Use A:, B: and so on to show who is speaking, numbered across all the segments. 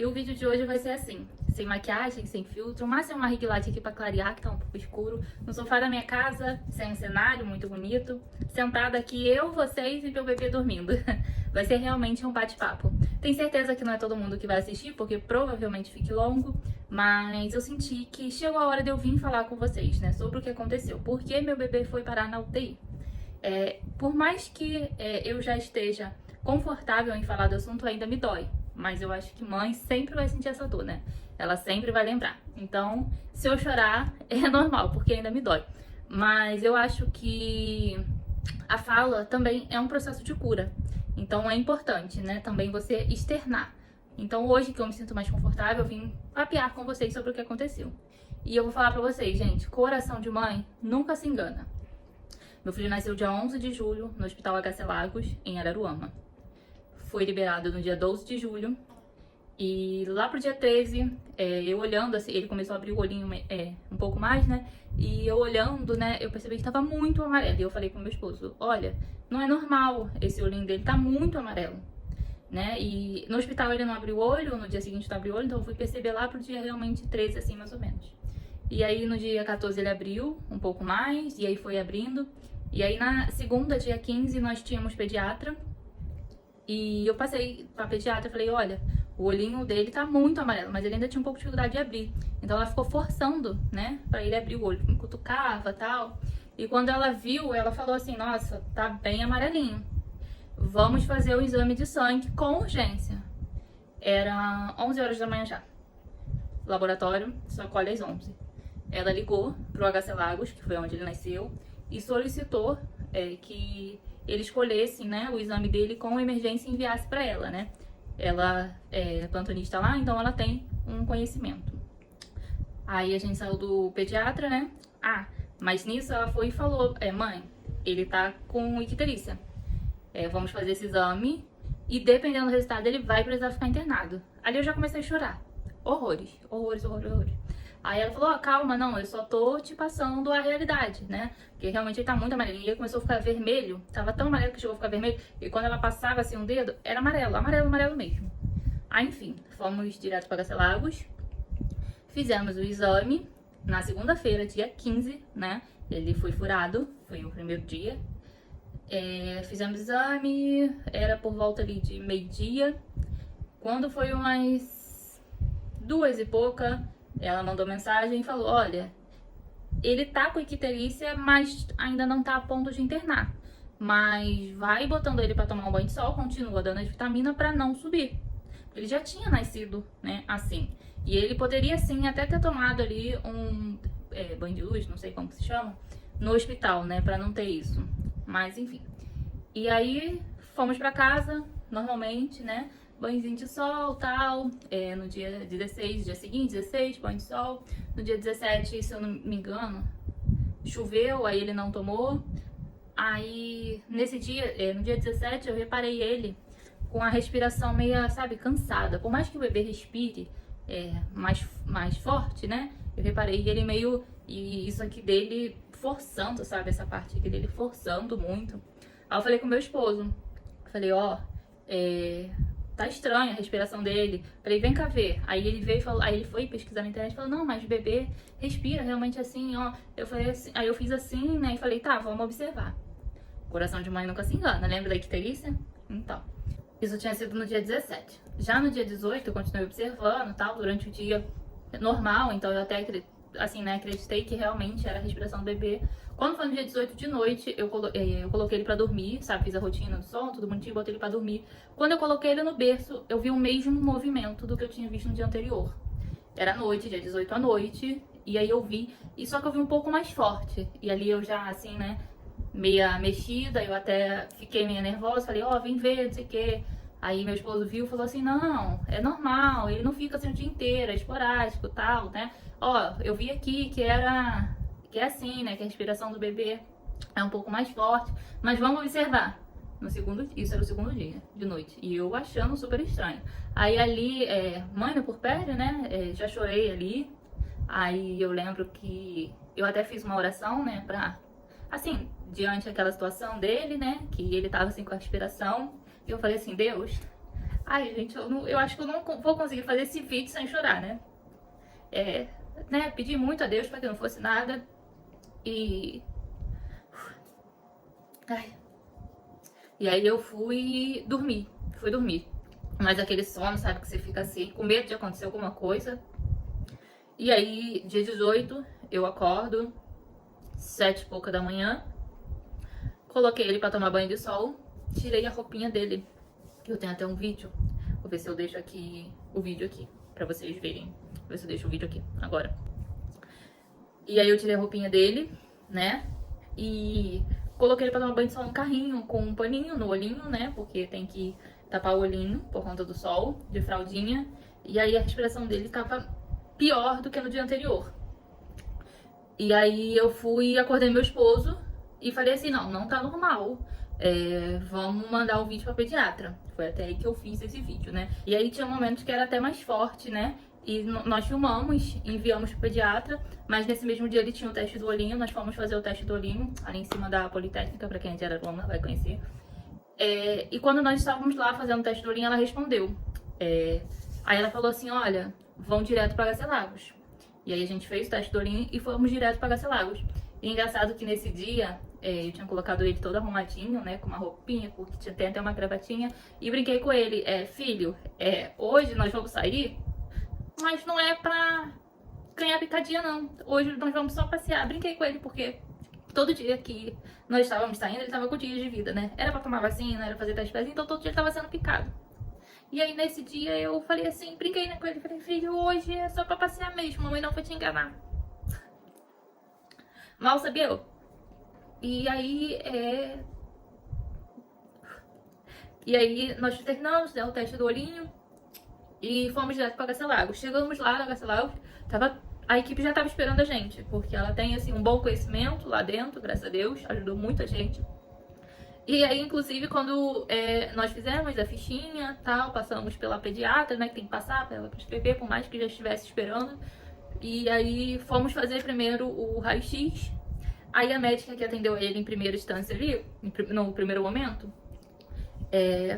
A: E o vídeo de hoje vai ser assim, sem maquiagem, sem filtro, mas é uma ring light aqui pra clarear, que tá um pouco escuro, no sofá da minha casa, sem um cenário muito bonito, sentada aqui eu, vocês e meu bebê dormindo. Vai ser realmente um bate-papo. Tenho certeza que não é todo mundo que vai assistir, porque provavelmente fique longo, mas eu senti que chegou a hora de eu vir falar com vocês, né, sobre o que aconteceu, por que meu bebê foi parar na UTI. Por mais que eu já esteja confortável em falar do assunto, ainda me dói. Mas eu acho que mãe sempre vai sentir essa dor, né? Ela sempre vai lembrar. Então, se eu chorar, é normal, porque ainda me dói. Mas eu acho que a fala também é um processo de cura. Então, é importante, né? Também você externar. Então, hoje que eu me sinto mais confortável, eu vim papear com vocês sobre o que aconteceu. E eu vou falar pra vocês, gente, coração de mãe nunca se engana. Meu filho nasceu dia 11 de julho no Hospital HC Lagos, em Araruama. Foi liberado no dia 12 de julho. E lá pro dia 13, eu olhando, assim, ele começou a abrir o olhinho um pouco mais, né? E eu olhando, né, eu percebi que tava muito amarelo. E eu falei pro meu esposo, olha, não é normal, esse olhinho dele tá muito amarelo, né? E no hospital ele não abriu o olho, no dia seguinte não abriu o olho, então eu fui perceber lá pro dia realmente 13, assim, mais ou menos. E aí no dia 14 ele abriu um pouco mais, e aí foi abrindo. E aí na segunda, dia 15, nós tínhamos pediatra. E eu passei pra pediatra e falei, olha, o olhinho dele tá muito amarelo, mas ele ainda tinha um pouco de dificuldade de abrir. Então ela ficou forçando, né, pra ele abrir o olho, me cutucava e tal. E quando ela viu, ela falou assim, nossa, tá bem amarelinho. Vamos fazer o exame de sangue com urgência. Era 11 horas da manhã já. Laboratório, só colhe às 11. Ela ligou pro HC Lagos, que foi onde ele nasceu, e solicitou que ele escolhesse, né, o exame dele com emergência e enviasse para ela, né? Ela é plantonista lá, então ela tem um conhecimento. Aí a gente saiu do pediatra, né? Mas nisso ela foi e falou, mãe, ele tá com icterícia. Vamos fazer esse exame e dependendo do resultado ele vai precisar ficar internado. Ali eu já comecei a chorar. Horrores, horrores, horrores, horrores. Aí ela falou, calma, não, eu só tô te passando a realidade, né? Porque realmente ele tá muito amarelinho. E ele começou a ficar vermelho, tava tão amarelo que chegou a ficar vermelho. E quando ela passava assim um dedo, era amarelo, amarelo, amarelo mesmo. Aí, enfim, fomos direto para HC Lagos. Fizemos o exame na segunda-feira, dia 15, né? Ele foi furado, foi o primeiro dia. Fizemos o exame, era por volta ali de meio-dia. Quando foi umas 2 e pouca, ela mandou mensagem e falou, olha, ele tá com icterícia, mas ainda não tá a ponto de internar. Mas vai botando ele pra tomar um banho de sol, continua dando as vitaminas pra não subir. Ele já tinha nascido, né, assim. E ele poderia, sim, até ter tomado ali um banho de luz, não sei como se chama, no hospital, né, pra não ter isso. Mas, enfim. E aí, fomos pra casa, normalmente, né, banhozinho de sol, tal, no dia 16, dia seguinte, 16, banho de sol. No dia 17, se eu não me engano, choveu, aí ele não tomou. Aí, nesse dia, no dia 17, eu reparei ele com a respiração meio, sabe, cansada. Por mais que o bebê respire mais forte, né, eu reparei ele meio, e isso aqui dele forçando, sabe, essa parte aqui dele forçando muito. Aí eu falei com meu esposo, falei, ó, tá estranha a respiração dele. Falei, vem cá ver. Aí ele veio e falou, aí ele foi pesquisar na internet e falou, não, mas o bebê respira realmente assim, ó. Eu falei assim, aí eu fiz assim, né, e falei, tá, vamos observar. Coração de mãe nunca se engana, lembra da icterícia? Então, isso tinha sido no dia 17. Já no dia 18, eu continuei observando, tal, durante o dia normal, então eu até, assim, né, acreditei que realmente era a respiração do bebê. Quando foi no dia 18 de noite, eu coloquei ele pra dormir, sabe? Fiz a rotina do som, tudo bonitinho, botei ele pra dormir. Quando eu coloquei ele no berço, eu vi o mesmo movimento do que eu tinha visto no dia anterior. Era noite, dia 18 à noite, e aí eu vi, e só que eu vi um pouco mais forte. E ali eu já, assim, né, meia mexida, eu até fiquei meio nervosa, falei, ó, vem ver, não sei o quê. Aí meu esposo viu e falou assim, não, é normal, ele não fica assim o dia inteiro, é esporádico e tal, né? Ó, eu vi aqui que é assim, né, que a respiração do bebê é um pouco mais forte, mas vamos observar. Isso era o segundo dia, de noite, e eu achando super estranho. Aí ali, mãe no puerpério, né, já chorei ali. Aí eu lembro que eu até fiz uma oração, né, pra, assim, diante daquela situação dele, né, que ele tava assim com a respiração, e eu falei assim, Deus, Ai, gente, eu acho que eu não vou conseguir fazer esse vídeo sem chorar, né? Pedi muito a Deus pra que não fosse nada. E... Ai. E aí eu fui dormir. Mas aquele sono, sabe, que você fica assim, com medo de acontecer alguma coisa. E aí, dia 18, eu acordo, 7 e pouca da manhã. Coloquei ele pra tomar banho de sol. Tirei a roupinha dele. Eu tenho até um vídeo. Vou ver se eu deixo aqui o vídeo aqui, pra vocês verem. Vou ver se eu deixo o vídeo aqui, agora. E aí eu tirei a roupinha dele, né? E coloquei ele pra tomar banho de sol no carrinho, com um paninho no olhinho, né? Porque tem que tapar o olhinho por conta do sol, de fraldinha. E aí a respiração dele tava pior do que no dia anterior. E aí eu fui, acordei meu esposo e falei assim, não tá normal. Vamos mandar o vídeo pra pediatra. Foi até aí que eu fiz esse vídeo, né? E aí tinha momentos que era até mais forte, né? E nós filmamos, enviamos pro pediatra, mas nesse mesmo dia ele tinha o teste do olhinho, nós fomos fazer o teste do olhinho, ali em cima da Politécnica, pra quem é de Araruama vai conhecer. E quando nós estávamos lá fazendo o teste do olhinho, ela respondeu. Aí ela falou assim, olha, vão direto pra HC Lagos. E aí a gente fez o teste do olhinho e fomos direto pra HC Lagos. E engraçado que nesse dia, eu tinha colocado ele todo arrumadinho, né, com uma roupinha, porque tem até uma gravatinha, e brinquei com ele, filho, hoje nós vamos sair, mas não é pra ganhar picadinha não, hoje nós vamos só passear. Brinquei com ele porque todo dia que nós estávamos saindo, ele tava com dias de vida, né, era pra tomar vacina, era pra fazer teste de vacina, então todo dia ele tava sendo picado. E aí nesse dia eu falei assim, brinquei, né, com ele, falei, filho, hoje é só pra passear mesmo, mamãe não foi te enganar. Mal sabia eu. E aí nós terminamos, né, o teste do olhinho e fomos direto para HC Lagos. Chegamos lá na HC Lagos, a equipe já estava esperando a gente, porque ela tem assim um bom conhecimento lá dentro, graças a Deus, ajudou muito a gente. E aí, inclusive, quando nós fizemos a fichinha, tal, passamos pela pediatra, né, que tem que passar para ela prescrever, por mais que já estivesse esperando. E aí fomos fazer primeiro o raio-x. Aí a médica que atendeu ele em primeira instância ali, no primeiro momento,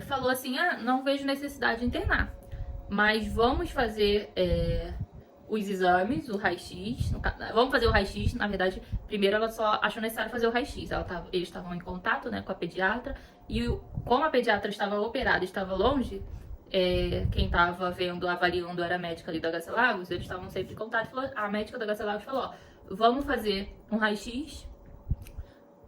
A: falou assim, não vejo necessidade de internar, mas vamos fazer os exames, o raio-x, vamos fazer o raio-x, na verdade, primeiro ela só achou necessário fazer o raio-x, eles estavam em contato, né, com a pediatra, e como a pediatra estava operada, estava longe, quem estava vendo, avaliando era a médica ali da HC Lagos, eles estavam sempre em contato, a médica da HC Lagos falou, vamos fazer um raio-x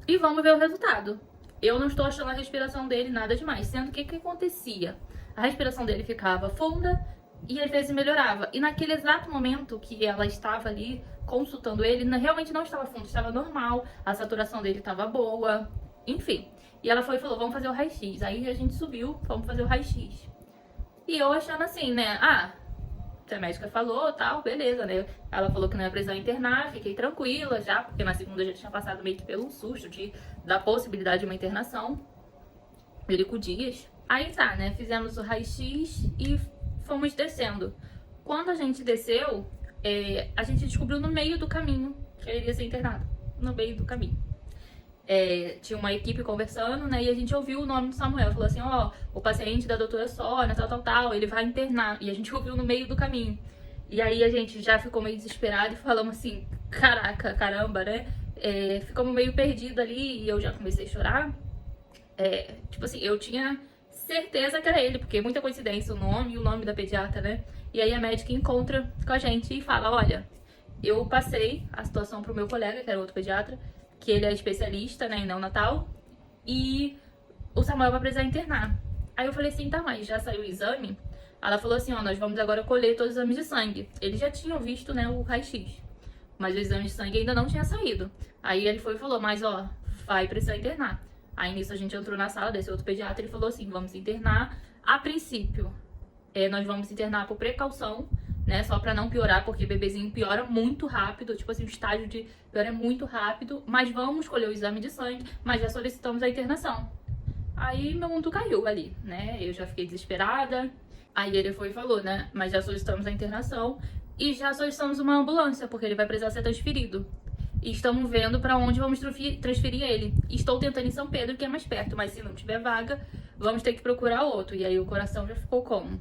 A: e vamos ver o resultado. Eu não estou achando a respiração dele nada demais, sendo que o que acontecia? A respiração dele ficava funda e às vezes melhorava. E naquele exato momento que ela estava ali consultando ele, realmente não estava fundo, estava normal, a saturação dele estava boa, enfim. E ela foi e falou, vamos fazer o raio-x. Aí a gente subiu, vamos fazer o raio-x. E eu achando assim, né, se a médica falou, tal, beleza, né? Ela falou que não ia precisar internar, fiquei tranquila já, porque na segunda eu já tinha passado meio que pelo susto da possibilidade de uma internação. Perico Dias. Aí tá, né? Fizemos o raio-x e fomos descendo. Quando a gente desceu, a gente descobriu no meio do caminho que ele iria ser internado. No meio do caminho. Tinha uma equipe conversando, né? E a gente ouviu o nome do Samuel. Falou assim, o paciente da doutora Sônia, tal, ele vai internar. E a gente ouviu no meio do caminho. E aí a gente já ficou meio desesperado e falamos assim, caramba, né? Ficamos meio perdidos ali e eu já comecei a chorar. Tipo assim, eu tinha certeza que era ele, porque é muita coincidência o nome e o nome da pediatra, né? E aí a médica encontra com a gente e fala, olha, eu passei a situação pro meu colega, que era outro pediatra, que ele é especialista, né, em neonatal, e o Samuel vai precisar internar. Aí eu falei assim, tá, mas já saiu o exame? Ela falou assim, nós vamos agora colher todos os exames de sangue. Eles já tinham visto, né, o raio-x, mas o exame de sangue ainda não tinha saído. Aí ele foi e falou, mas vai precisar internar. Aí nisso a gente entrou na sala desse outro pediatra e falou assim, vamos internar. A princípio, nós vamos internar por precaução, né, só pra não piorar, porque bebezinho piora muito rápido, tipo assim, o estágio de pior é muito rápido, mas vamos colher o exame de sangue, mas já solicitamos a internação. Aí meu mundo caiu ali, né, eu já fiquei desesperada, aí ele foi e falou, né, mas já solicitamos a internação e já solicitamos uma ambulância, porque ele vai precisar ser transferido. E estamos vendo pra onde vamos transferir ele. Estou tentando em São Pedro, que é mais perto, mas se não tiver vaga, vamos ter que procurar outro. E aí o coração já ficou como?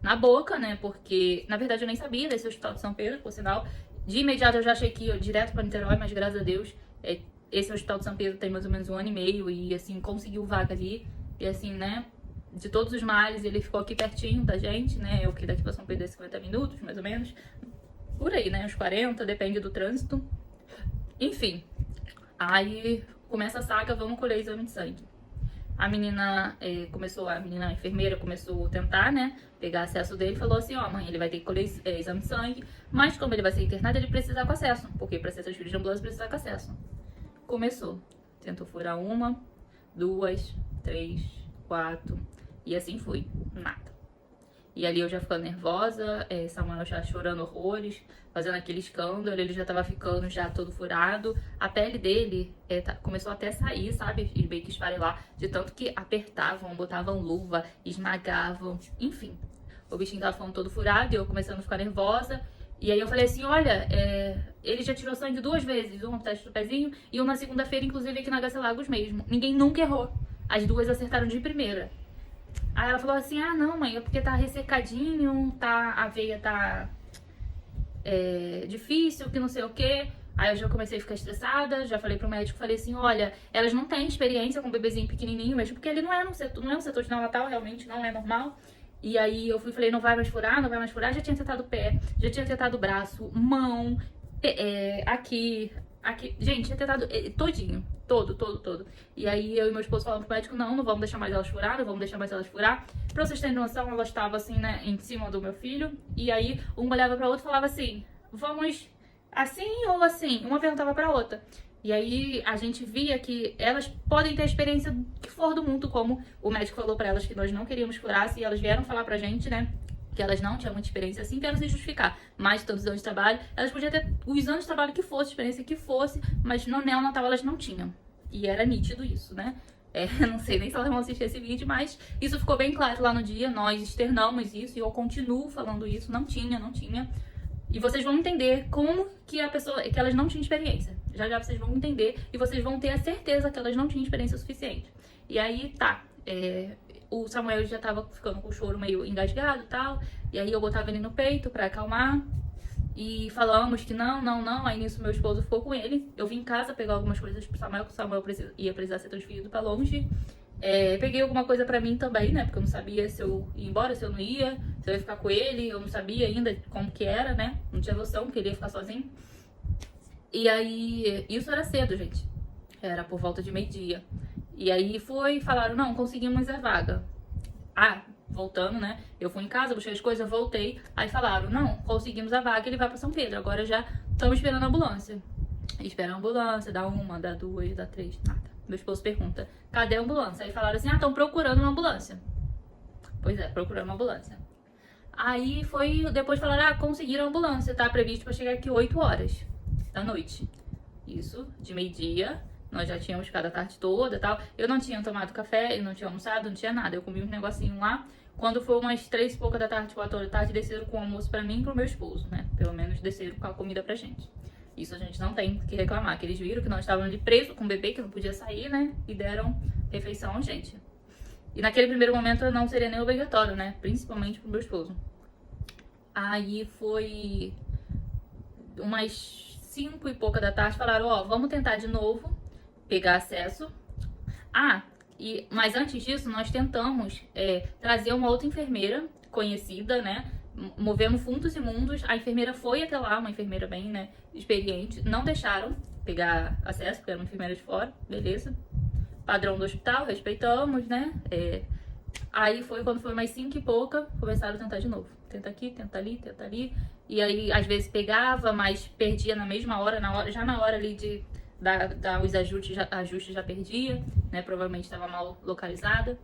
A: Na boca, né? Porque, na verdade, eu nem sabia desse hospital de São Pedro, por sinal. De imediato eu já achei que ia direto pra Niterói, mas graças a Deus, esse hospital de São Pedro tem mais ou menos 1 ano e meio e, assim, conseguiu vaga ali. E, assim, né? De todos os males, ele ficou aqui pertinho da gente, né? O que daqui pra São Pedro é 50 minutos, mais ou menos. Por aí, né? Uns 40, depende do trânsito. Enfim. Aí começa a saga, vamos colher exame de sangue. A menina a enfermeira começou a tentar, né, pegar acesso dele e falou assim, ó, mãe, ele vai ter que colher exame de sangue, mas como ele vai ser internado, ele precisa com acesso, porque pra ser transferido de ambulância precisa com acesso. Começou. Tentou furar 1, 2, 3, 4, e assim foi. Nada. E ali eu já ficando nervosa, Samuel já chorando horrores, fazendo aquele escândalo, ele já tava ficando já todo furado. A pele dele começou até a sair, sabe? E meio que esfarelar, de tanto que apertavam, botavam luva, esmagavam, enfim. O bichinho tava ficando todo furado e eu começando a ficar nervosa. E aí eu falei assim, olha, ele já tirou sangue 2 vezes, um no teste do pezinho e um na segunda-feira, inclusive aqui na HC Lagos mesmo. Ninguém nunca errou. As 2 acertaram de primeira. Aí ela falou assim, ah não mãe, é porque tá ressecadinho, a veia tá difícil, que não sei o que. Aí eu já comecei a ficar estressada, já falei pro médico, falei assim, olha, elas não têm experiência com um bebezinho pequenininho mesmo, porque ele não é um setor de neonatal, realmente não é normal. E aí eu falei, não vai mais furar, não vai mais furar, já tinha tentado o pé, já tinha tentado o braço, mão, aqui, gente, tinha tentado todinho, todo. E aí eu e meu esposo falamos pro médico, não vamos deixar mais elas furar, não vamos deixar mais elas furar. Pra vocês terem noção, ela estava assim, né, em cima do meu filho, e aí uma olhava pra outra e falava assim, vamos assim ou assim? Uma perguntava pra outra. E aí a gente via que elas podem ter a experiência que for do mundo, como o médico falou pra elas que nós não queríamos furar, e elas vieram falar pra gente, né, que elas não tinham muita experiência assim, vieram se justificar. Mais de tantos anos de trabalho, elas podiam ter os anos de trabalho que fosse, experiência que fosse, mas no neonatal elas não tinham. E era nítido isso, né? Não sei nem se elas vão assistir esse vídeo, mas isso ficou bem claro lá no dia, nós externamos isso e eu continuo falando isso, não tinha. E vocês vão entender como que que elas não tinham experiência. Já vocês vão entender e vocês vão ter a certeza que elas não tinham experiência suficiente. E aí, o Samuel já tava ficando com o choro meio engasgado e tal. E aí eu botava ele no peito pra acalmar. E falamos que não. Aí nisso meu esposo ficou com ele. Eu vim em casa pegar algumas coisas pro Samuel, que o Samuel ia precisar ser transferido pra longe. Peguei alguma coisa pra mim também, né? Porque eu não sabia se eu ia embora, se eu não ia, se eu ia ficar com ele. Eu não sabia ainda como que era, né? Não tinha noção que ele ia ficar sozinho. E aí, isso era cedo, gente. Era por volta de 12h. E aí falaram, não, conseguimos a vaga. Voltando, né? Eu fui em casa, busquei as coisas, voltei. Aí falaram, não, conseguimos a vaga, ele vai pra São Pedro. Agora já estamos esperando a ambulância. Espera a ambulância, dá 1, dá 2, dá 3, nada. Meu esposo pergunta, cadê a ambulância? Aí falaram assim, estão procurando uma ambulância. Pois é, procurando uma ambulância. Aí depois falaram, conseguiram a ambulância, tá previsto pra chegar aqui 8h da noite. Isso, de 12h. Nós já tínhamos ficado a tarde toda e tal. Eu não tinha tomado café, eu não tinha almoçado, não tinha nada. Eu comi um negocinho lá. Quando foi umas 3 e pouca da tarde, 4h da tarde, desceram com o almoço pra mim e pro meu esposo, né? Pelo menos desceram com a comida pra gente. Isso a gente não tem que reclamar, que eles viram que nós estávamos ali presos com o bebê, que não podia sair, né? E deram refeição a gente. E naquele primeiro momento não seria nem obrigatório, né? Principalmente pro meu esposo. Aí foi umas 5 e pouca da tarde, falaram, vamos tentar de novo pegar acesso. Mas antes disso, nós tentamos trazer uma outra enfermeira conhecida, né? Movemos fundos e mundos. A enfermeira foi até lá, uma enfermeira bem, né, experiente. Não deixaram pegar acesso, porque era uma enfermeira de fora, beleza. Padrão do hospital, respeitamos, né? Aí quando foi mais 5 e pouca, começaram a tentar de novo. Tenta aqui, tenta ali. E aí, às vezes pegava, mas perdia na mesma hora, já na hora ali de dar os ajustes já perdia, né? Provavelmente estava mal localizada.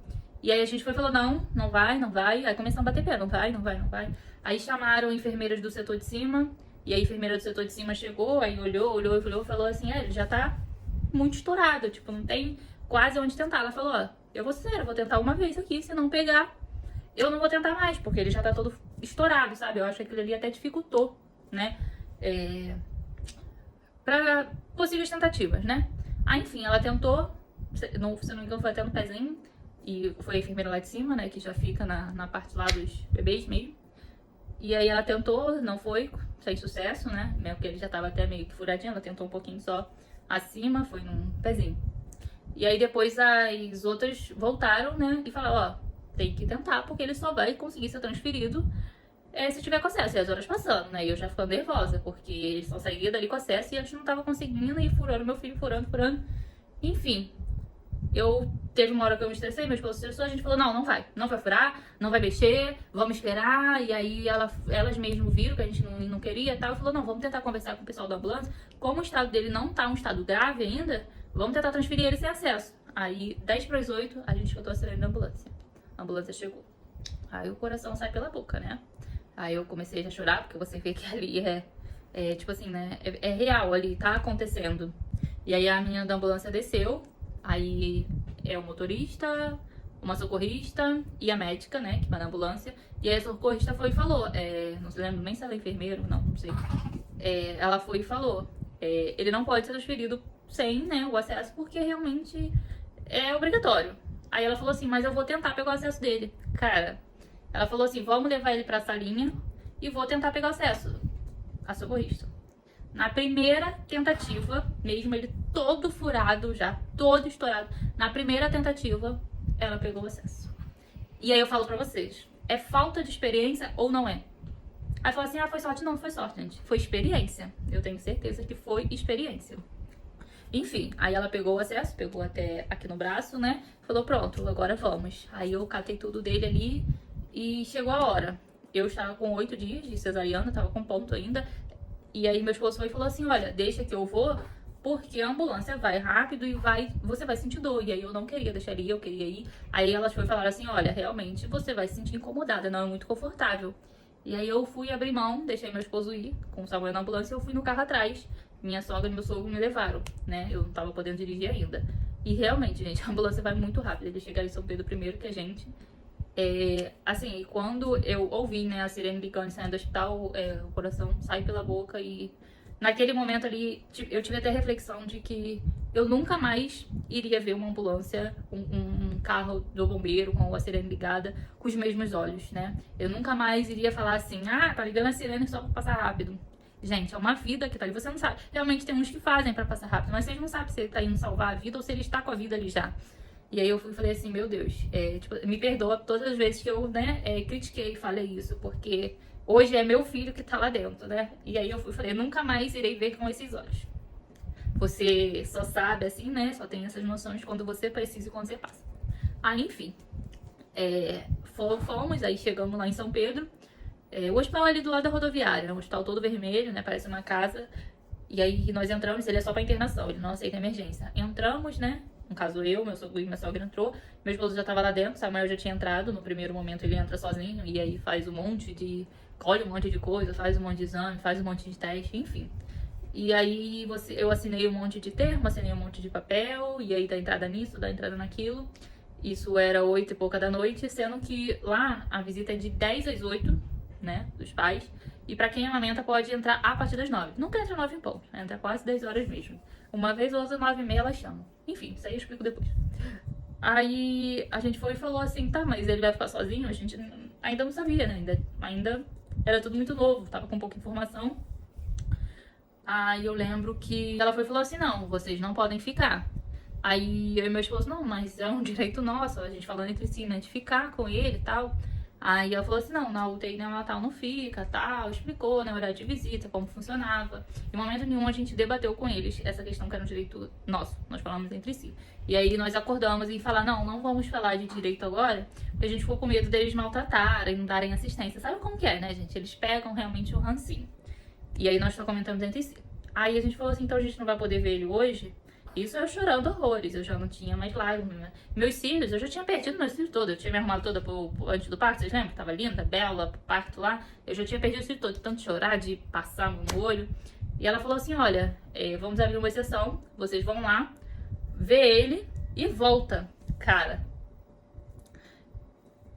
A: E aí a gente falou, não vai. Aí começamos a bater pé, não vai. Aí chamaram enfermeiras do setor de cima, e a enfermeira do setor de cima chegou, aí olhou e falou assim, ele já tá muito estourado, tipo, não tem quase onde tentar. Ela falou, eu vou ser séria, vou tentar uma vez aqui, se não pegar, eu não vou tentar mais, porque ele já tá todo estourado, sabe? Eu acho que aquilo ali até dificultou, né? Pra possíveis tentativas, né? Aí, enfim, ela tentou, se não me engano, foi até no pezinho, E foi a enfermeira lá de cima, né, que já fica na parte lá dos bebês mesmo. E aí ela tentou, não foi, sem sucesso, né, mesmo que ele já tava até meio que furadinho, ela tentou um pouquinho só acima, foi num pezinho. E aí depois as outras voltaram, né, e falaram, ó, tem que tentar, porque ele só vai conseguir ser transferido se tiver com acesso. E as horas passando, né, e eu já ficando nervosa, porque eles só saíam dali com acesso e a gente não tava conseguindo, e furando meu filho, furando. Enfim, teve uma hora que eu me estressei, meu esposo se estressou, a gente falou, não vai furar, não vai mexer, vamos esperar. E aí elas mesmo viram que a gente não queria e tal, e falou, não, vamos tentar conversar com o pessoal da ambulância, como o estado dele não tá um estado grave ainda, vamos tentar transferir ele sem acesso. Aí, 10 para as 8, a gente escutou a sirene da ambulância. A ambulância chegou. Aí o coração sai pela boca, né? Aí eu comecei a chorar, porque você vê que ali tipo assim, né, é real ali, tá acontecendo. E aí a menina da ambulância desceu. Aí é o motorista, uma socorrista e a médica, né, que vai na ambulância. E aí a socorrista foi e falou, não se lembro nem se ela é enfermeira ou não sei. Ela foi e falou, ele não pode ser transferido sem, né, o acesso, porque realmente é obrigatório. Aí ela falou assim, mas eu vou tentar pegar o acesso dele. Cara, ela falou assim, vamos levar ele pra salinha e vou tentar pegar o acesso. A socorrista. Na primeira tentativa, mesmo ele todo furado já, todo estourado, na primeira tentativa, ela pegou o acesso. E aí eu falo pra vocês, é falta de experiência ou não é? Aí fala assim, foi sorte? Não, não foi sorte, gente. Foi experiência. Eu tenho certeza que foi experiência. Enfim, aí ela pegou o acesso, pegou até aqui no braço, né? Falou, pronto, agora vamos. Aí eu catei tudo dele ali e chegou a hora. Eu estava com 8 dias de cesariana, tava com ponto ainda. E aí meu esposo foi e falou assim, olha, deixa que eu vou, porque a ambulância vai rápido e você vai sentir dor. E aí eu não queria deixar ele ir, eu queria ir. Aí elas foram falar assim, olha, realmente você vai se sentir incomodada, não é muito confortável. E aí eu fui abrir mão, deixei meu esposo ir com o Samuel na ambulância e eu fui no carro atrás. Minha sogra e meu sogro me levaram, né? Eu não tava podendo dirigir ainda. E realmente, gente, a ambulância vai muito rápido. Eles chegaram em São Pedro primeiro que a gente. Assim, quando eu ouvi, né, a sirene ligando e saindo do hospital, o coração sai pela boca e naquele momento ali eu tive até a reflexão de que eu nunca mais iria ver uma ambulância, um carro do bombeiro com a sirene ligada com os mesmos olhos, né? Eu nunca mais iria falar assim, tá ligando a sirene só pra passar rápido. Gente, é uma vida que tá ali, você não sabe. Realmente tem uns que fazem pra passar rápido, mas vocês não sabem se ele tá indo salvar a vida ou se ele está com a vida ali já. E aí eu falei assim, meu Deus, tipo, me perdoa todas as vezes que eu, né, critiquei e falei isso, porque hoje é meu filho que tá lá dentro, né? E aí eu falei, nunca mais irei ver com esses olhos. Você só sabe assim, né? Só tem essas noções quando você precisa e quando você passa. Aí, enfim, fomos, aí chegamos lá em São Pedro. O hospital ali do lado da rodoviária, um hospital todo vermelho, né? Parece uma casa. E aí nós entramos, ele é só pra internação, ele não aceita emergência. Entramos, né? No caso eu, meu sogro e minha sogra entrou, meu esposo já tava lá dentro, Samuel já tinha entrado, no primeiro momento ele entra sozinho e aí faz colhe um monte de coisa, faz um monte de exame, faz um monte de teste, enfim. E aí eu assinei um monte de termo, assinei um monte de papel, e aí dá entrada nisso, dá entrada naquilo. Isso era 8 e pouca da noite, sendo que lá a visita é de 10 às 8, né, dos pais. E pra quem amamenta pode entrar a partir das 9. Nunca entra 9 em ponto, entra quase 10 horas mesmo. Uma vez ou outra, 9h30 ela chama. Enfim, isso aí eu explico depois. Aí a gente foi e falou assim, tá, mas ele vai ficar sozinho? A gente ainda não sabia, né? Ainda era tudo muito novo, tava com pouca informação. Aí eu lembro que ela foi e falou assim, não, vocês não podem ficar. Aí eu e meu esposo, não, mas é um direito nosso, a gente falando entre si, né, de ficar com ele e tal. Aí ela falou assim, não, na UTI neonatal não fica, tal, explicou, né, horário de visita, como funcionava. Em momento nenhum a gente debateu com eles essa questão que era um direito nosso, nós falamos entre si. E aí nós acordamos em falar, não vamos falar de direito agora, porque a gente ficou com medo deles maltratarem, não darem assistência. Sabe como que é, né, gente? Eles pegam realmente o rancinho. E aí nós só comentamos entre si. Aí a gente falou assim, então a gente não vai poder ver ele hoje? Isso eu chorando horrores, eu já não tinha mais lágrimas, né? Meus cílios, eu já tinha perdido meus cílios todos. Eu tinha me arrumado toda antes do parto, vocês lembram? Tava linda, bela, pro parto lá. Eu já tinha perdido os cílios todos, de tanto chorar, de passar no olho. E ela falou assim, olha, vamos abrir uma exceção, vocês vão lá, vê ele e volta. Cara,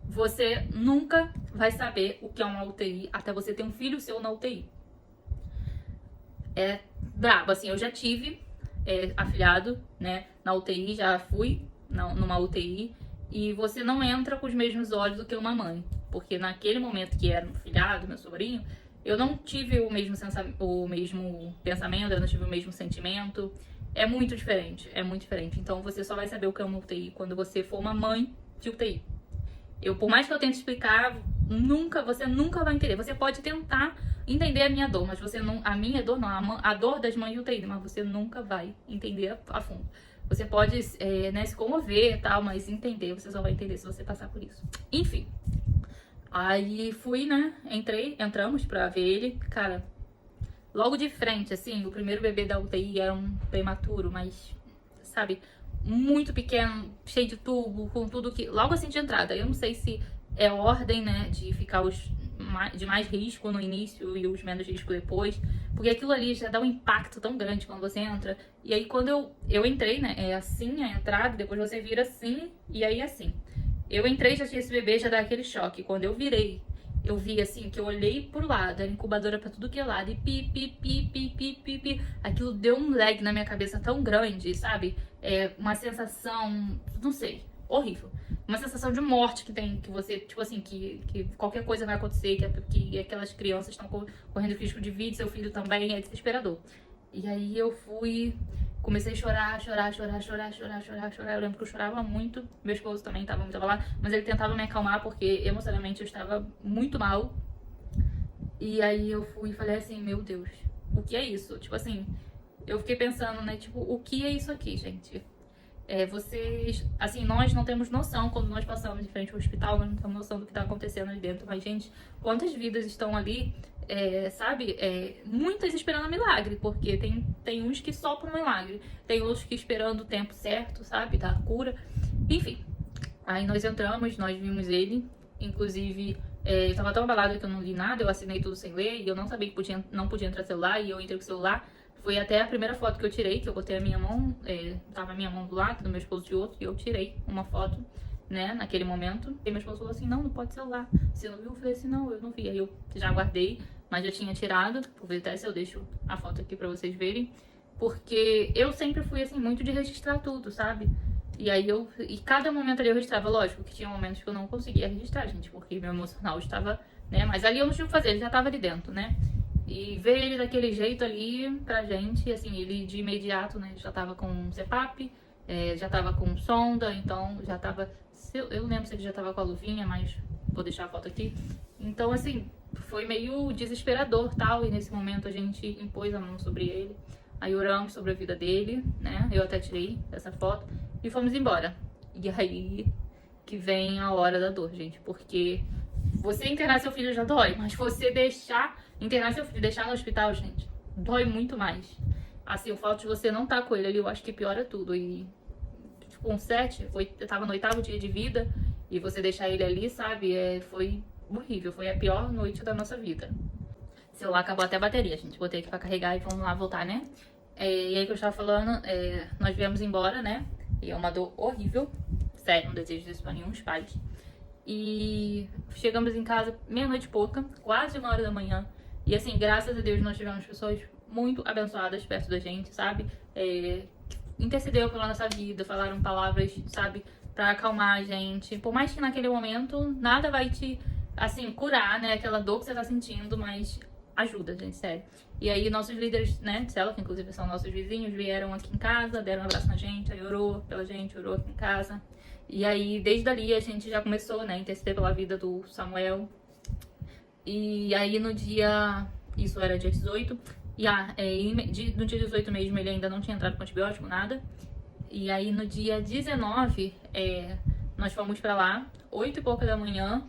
A: você nunca vai saber o que é uma UTI até você ter um filho seu na UTI. É brabo, assim, eu já tive afilhado, né, na UTI, já fui numa UTI e você não entra com os mesmos olhos do que uma mãe. Porque naquele momento que era meu filhado, meu sobrinho, eu não tive o mesmo pensamento, eu não tive o mesmo sentimento. É muito diferente, é muito diferente. Então você só vai saber o que é uma UTI quando você for uma mãe de UTI. Por mais que eu tente explicar, você nunca vai entender. Você pode tentar entender a minha dor, mas você não, a minha dor não, a dor das mães de UTI, mas você nunca vai entender a fundo. Você pode né, se comover e tal, mas entender, você só vai entender se você passar por isso. Enfim. Aí fui, né, entramos pra ver ele, cara, logo de frente, assim, o primeiro bebê da UTI era um prematuro, mas, sabe, muito pequeno, cheio de tubo, com tudo que... Logo assim de entrada, eu não sei se é ordem, né, de ficar de mais risco no início e os menos risco depois, porque aquilo ali já dá um impacto tão grande quando você entra. E aí quando eu entrei, né, é assim a entrada, depois você vira assim, e aí assim. Eu entrei, já tinha esse bebê, já dá aquele choque. Quando eu virei, eu vi assim, que eu olhei pro lado, era incubadora pra tudo que é lado, e pi. Aquilo deu um lag na minha cabeça tão grande, sabe? Uma sensação, não sei, horrível. Uma sensação de morte que tem, que você, tipo assim, que qualquer coisa vai acontecer, que aquelas crianças estão correndo risco de vida, seu filho também, é desesperador. E aí eu comecei a chorar. Eu lembro que eu chorava muito. Meu esposo também estava muito abalado, mas ele tentava me acalmar porque emocionalmente eu estava muito mal. E aí eu fui e falei assim, meu Deus, o que é isso? Tipo assim, eu fiquei pensando, né, tipo, o que é isso aqui, gente? Vocês, assim, nós não temos noção quando nós passamos de frente ao hospital, nós não temos noção do que tá acontecendo ali dentro. Mas, gente, quantas vidas estão ali, sabe? Muitas esperando milagre, porque tem uns que só por um milagre, tem outros que esperando o tempo certo, sabe? Da cura. Enfim, aí nós entramos, nós vimos ele, inclusive... eu tava tão abalada que eu não li nada, eu assinei tudo sem ler, e eu não sabia que não podia entrar celular, e eu entrei com o celular. Foi até a primeira foto que eu tirei, que eu botei a minha mão, tava a minha mão do lado, do meu esposo de outro, e eu tirei uma foto, né, naquele momento. E meu esposo falou assim, não pode celular. Você não viu? Eu falei assim, não, eu não vi. Aí eu já guardei, mas já tinha tirado. Vou ver até se eu deixo a foto aqui pra vocês verem. Porque eu sempre fui, assim, muito de registrar tudo, sabe? E aí e cada momento ali eu registrava, lógico que tinha momentos que eu não conseguia registrar, gente, porque meu emocional estava, né, mas ali eu não tinha o que fazer, ele já tava ali dentro, né? E ver ele daquele jeito ali pra gente, assim, ele de imediato, né, já tava com CPAP, já tava com sonda, então já tava... Eu não lembro se ele já tava com a luvinha, mas vou deixar a foto aqui. Então, assim, foi meio desesperador, tal, e nesse momento a gente impôs a mão sobre ele. Aí oramos sobre a vida dele, né, eu até tirei essa foto e fomos embora. E aí que vem a hora da dor, gente, porque você internar seu filho já dói, mas você internar seu filho, deixar no hospital, gente, dói muito mais. Assim, o fato de você não estar com ele ali, eu acho que piora tudo. E com 7, eu tava no 8º dia de vida, e você deixar ele ali, sabe, foi horrível, foi a pior noite da nossa vida. O celular acabou até a bateria, gente, botei aqui pra carregar e vamos lá voltar, né? E aí que eu estava falando, nós viemos embora, né, e é uma dor horrível, sério, não desejo isso pra nenhum dos pais. E chegamos em casa meia-noite e pouca, quase 1h da manhã. E assim, graças a Deus nós tivemos pessoas muito abençoadas perto da gente, sabe? Intercedeu pela nossa vida, falaram palavras, sabe? Pra acalmar a gente. Por mais que naquele momento nada vai te, assim, curar, né? Aquela dor que você tá sentindo, mas ajuda, gente, sério. E aí nossos líderes, né, de célula, que inclusive são nossos vizinhos, vieram aqui em casa, deram um abraço na gente, aí orou pela gente, orou aqui em casa. E aí, desde ali, a gente já começou, né, a interceder pela vida do Samuel. E aí, no dia... Isso era dia 18. No dia 18 mesmo, ele ainda não tinha entrado com antibiótico, nada. E aí, no dia 19, nós fomos pra lá, 8 e pouca da manhã,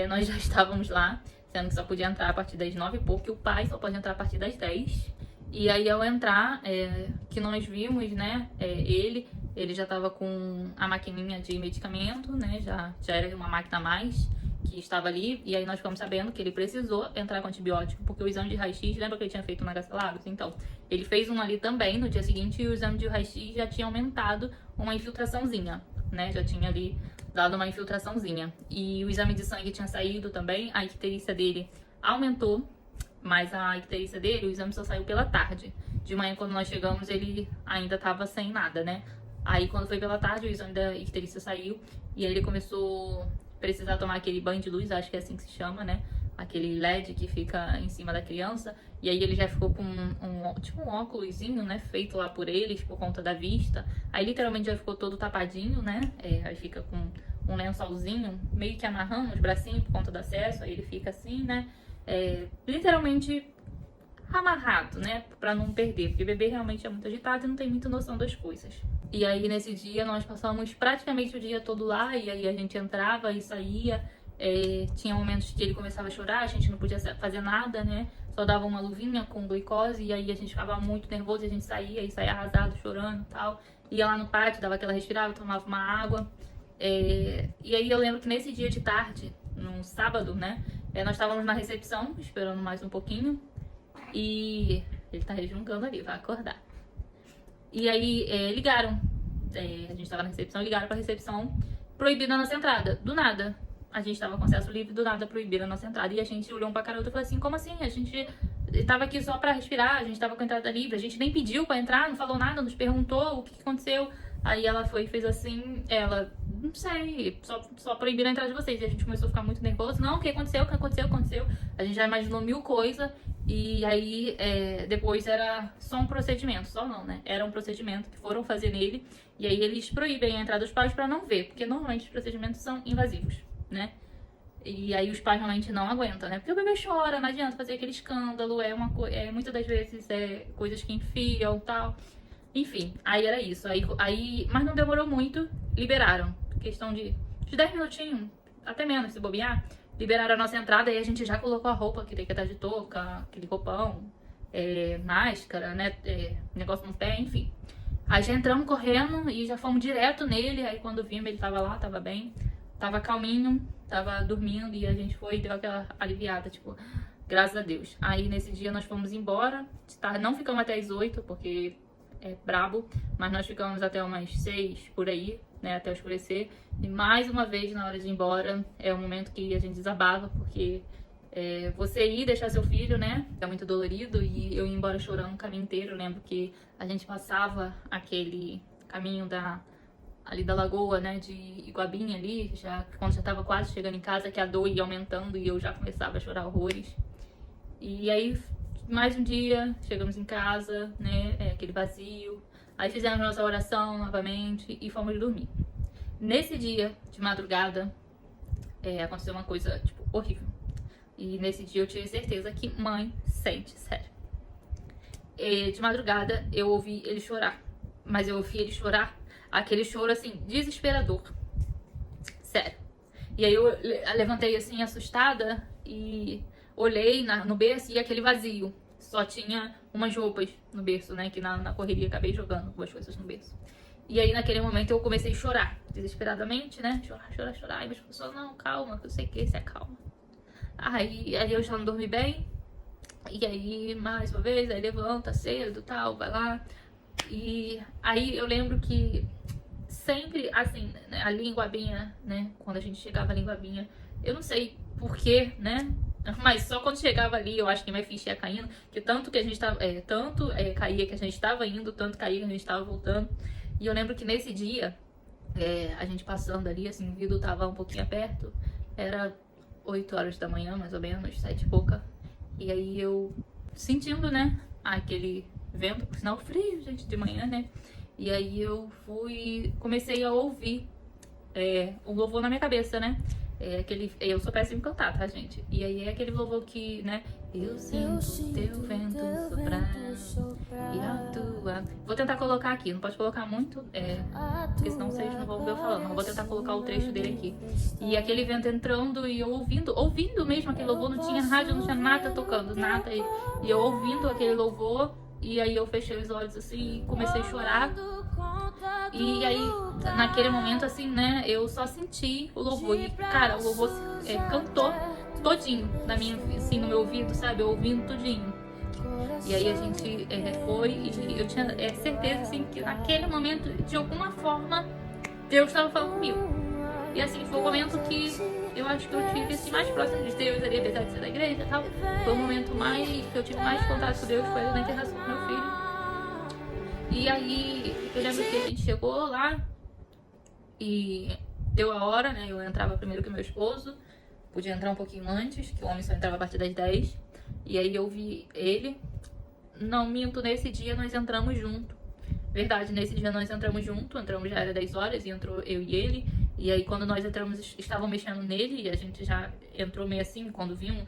A: nós já estávamos lá, sendo que só podia entrar a partir das 9 e pouco, e o pai só pode entrar a partir das 10. E aí, ao entrar, que nós vimos, né, ele já estava com a maquininha de medicamento, né, já era uma máquina a mais que estava ali, e aí nós ficamos sabendo que ele precisou entrar com antibiótico, porque o exame de raio-x, lembra que ele tinha feito na Gacelagos? Então, ele fez um ali também no dia seguinte, e o exame de raio-x já tinha aumentado uma infiltraçãozinha, né, já tinha ali dado uma infiltraçãozinha. E o exame de sangue tinha saído também, a icterícia dele aumentou, mas a icterícia dele, o exame só saiu pela tarde. De manhã, quando nós chegamos, ele ainda estava sem nada, né? Aí quando foi pela tarde, o exame da icterícia saiu. E aí ele começou a precisar tomar aquele banho de luz, acho que é assim que se chama, né? Aquele LED que fica em cima da criança. E aí ele já ficou com tipo um óculosinho, né? Feito lá por eles, por conta da vista. Aí literalmente já ficou todo tapadinho, né? Aí fica com um lençolzinho, meio que amarrando os bracinhos por conta do acesso. Aí ele fica assim, né? Literalmente amarrado, né? Pra não perder. Porque bebê realmente é muito agitado e não tem muita noção das coisas. E aí nesse dia nós passamos praticamente o dia todo lá. E aí a gente entrava e saía. Tinha momentos que ele começava a chorar, a gente não podia fazer nada, né? Só dava uma luvinha com glicose e aí a gente ficava muito nervoso e a gente saía arrasado, chorando e tal. Ia lá no pátio, dava aquela respirada, tomava uma água. E aí eu lembro que nesse dia de tarde, num sábado, né? Nós estávamos na recepção, esperando mais um pouquinho. E ele tá resmungando ali, vai acordar. E aí ligaram, a gente estava na recepção, ligaram pra recepção, proibindo a nossa entrada, do nada. A gente tava com acesso livre, do nada proibiram a nossa entrada. E a gente olhou um pra cara outra e falou assim, como assim? A gente tava aqui só pra respirar, a gente tava com a entrada livre, a gente nem pediu pra entrar, não falou nada, nos perguntou o que aconteceu. Aí ela foi e fez assim, não sei, só proibiram a entrada de vocês. E a gente começou a ficar muito nervoso. Não, o que aconteceu? O que aconteceu? Aconteceu. A gente já imaginou mil coisas. E aí, depois era só um procedimento, só não, né? Era um procedimento que foram fazer nele. E aí eles proíbem a entrada dos pais pra não ver, porque normalmente os procedimentos são invasivos, né? E aí os pais realmente não aguentam, né? Porque o bebê chora, não adianta fazer aquele escândalo, muitas das vezes coisas que enfiam e tal. Enfim, aí era isso. Mas não demorou muito, liberaram. Questão de 10 minutinhos, até menos se bobear. Liberaram a nossa entrada e a gente já colocou a roupa que tem que estar de touca, aquele roupão, máscara, né? Negócio no pé, enfim. Aí já entramos correndo e já fomos direto nele. Aí quando vimos, ele tava lá, tava bem, tava calminho, tava dormindo e a gente foi e deu aquela aliviada, tipo, graças a Deus. Aí nesse dia nós fomos embora, não ficamos até as 8, porque é brabo, mas nós ficamos até umas 6 por aí, né, até escurecer. E mais uma vez, na hora de ir embora, é o momento que a gente desabafa, porque você ir deixar seu filho, né, é muito dolorido, e eu ia embora chorando o caminho inteiro. Eu lembro que a gente passava aquele caminho ali da lagoa, né, de Iguabinha ali, quando já tava quase chegando em casa, que a dor ia aumentando e eu já começava a chorar horrores. E aí, mais um dia, chegamos em casa, né, aquele vazio. Aí fizemos nossa oração novamente e fomos dormir. Nesse dia, de madrugada, aconteceu uma coisa, tipo, horrível. E nesse dia eu tive certeza que mãe sente, sério. De madrugada eu ouvi ele chorar, mas eu ouvi ele chorar, aquele choro assim, desesperador. Sério. E aí eu levantei assim, assustada, e olhei no berço e aquele vazio. Só tinha umas roupas no berço, né? Que na correria acabei jogando algumas coisas no berço. E aí naquele momento eu comecei a chorar, desesperadamente, né? Chorar. E minhas pessoas, não, calma, que eu sei que se acalma. Aí eu já não dormi bem. E aí, mais uma vez, aí levanta cedo, tal, vai lá. E aí eu lembro que sempre, assim, né, ali em Guabinha, né? Quando a gente chegava ali em Guabinha, eu não sei porquê, né? Mas só quando chegava ali, eu acho que minha ficha ia caindo, que tanto que a gente tava, caía que a gente tava indo, tanto caía que a gente tava voltando. E eu lembro que nesse dia, a gente passando ali, assim, o vidro tava um pouquinho perto, era 8 horas da manhã, mais ou menos, 7 e pouca. E aí eu sentindo, né, aquele vento, por sinal frio, gente, de manhã, né? E aí eu comecei a ouvir um louvor na minha cabeça, né? Eu sou péssima em cantar, tá, gente? E aí é aquele louvor que, né? Eu sinto teu vento soprar e a tua... Vou tentar colocar aqui, não pode colocar muito, porque senão vocês não vão ver eu falando. Mas vou tentar colocar o trecho dele aqui. E aquele vento entrando e eu ouvindo mesmo aquele louvor. Não tinha rádio, não tinha nada tocando, nada. E eu ouvindo aquele louvor, e aí eu fechei os olhos assim e comecei a chorar. E aí, naquele momento, assim, né, eu só senti o louvor. E, cara, o louvor cantou todinho assim, no meu ouvido, sabe? Eu ouvindo tudinho. E aí a gente foi e eu tinha certeza, assim, que naquele momento, de alguma forma, Deus estava falando comigo. E assim, foi o momento que eu acho que eu tive, assim, mais próximo de Deus ali, apesar de ser da igreja e tal. Foi o momento que eu tive mais contato com Deus, foi na internação do meu filho. E aí, eu lembro que a gente chegou lá e deu a hora, né? Eu entrava primeiro que meu esposo, podia entrar um pouquinho antes, que o homem só entrava a partir das 10. E aí eu vi ele. Não minto, nesse dia nós entramos junto. Verdade, nesse dia nós entramos junto, entramos já era 10 horas e entrou eu e ele. E aí quando nós entramos, estavam mexendo nele e a gente já entrou meio assim, quando viam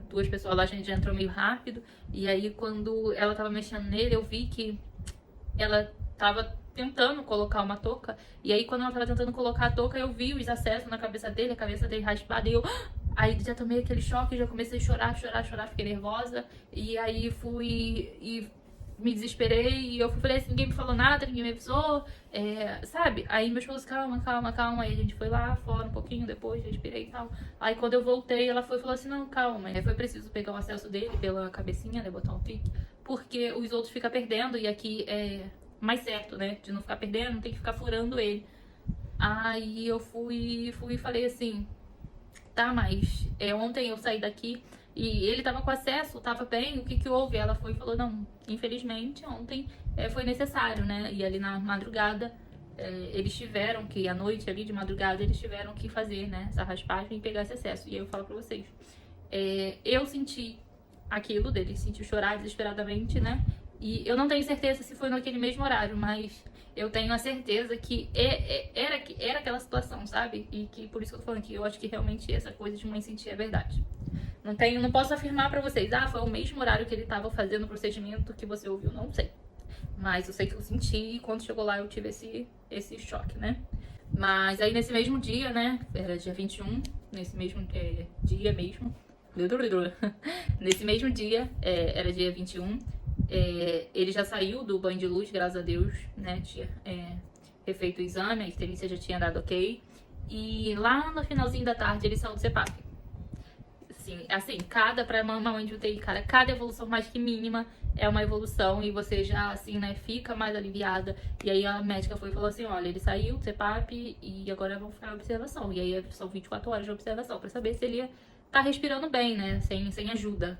A: duas pessoas lá, a gente já entrou meio rápido. E aí quando ela tava mexendo nele, eu vi que ela tava tentando colocar uma touca. E aí quando ela tava tentando colocar a touca, eu vi os acessos na cabeça dele, a cabeça dele raspada, e eu... Aí já tomei aquele choque, já comecei a chorar, fiquei nervosa. E aí fui e me desesperei e eu falei assim, ninguém me falou nada, ninguém me avisou, sabe? Aí meu esposo, calma. Aí a gente foi lá fora um pouquinho depois, respirei e tal. Aí quando eu voltei, ela falou assim, não, calma. Aí foi preciso pegar o acesso dele pela cabecinha, né, botar um pique, porque os outros ficam perdendo e aqui é mais certo, né, de não ficar perdendo, não tem que ficar furando ele. Aí eu fui e falei assim, tá, mas ontem eu saí daqui e ele tava com acesso, tava bem, o que que houve? Ela foi e falou, não, infelizmente ontem foi necessário, né? E ali na madrugada, eles tiveram que, à noite ali de madrugada, eles tiveram que fazer, né, essa raspagem e pegar esse acesso. E aí eu falo pra vocês, eu senti aquilo dele, senti chorar desesperadamente, né? E eu não tenho certeza se foi naquele mesmo horário, mas eu tenho a certeza que era aquela situação, sabe? E que por isso que eu tô falando que eu acho que realmente essa coisa de mãe sentir é verdade. Não posso afirmar pra vocês, foi o mesmo horário que ele tava fazendo o procedimento que você ouviu, não sei. Mas eu sei que eu senti e quando chegou lá eu tive esse choque, né? Mas aí nesse mesmo dia, né, era dia 21, nesse mesmo dia mesmo, nesse mesmo dia, era dia 21, ele já saiu do banho de luz, graças a Deus, né, tinha refeito o exame, a esterícia já tinha dado ok, e lá no finalzinho da tarde ele saiu do CPAP. Assim, pra mamãe de UTI, cara, cada evolução mais que mínima é uma evolução e você já, assim, né, fica mais aliviada. E aí a médica foi e falou assim, olha, ele saiu do CPAP e agora vão ficar em observação. E aí são 24 horas de observação pra saber se ele tá respirando bem, né, sem ajuda,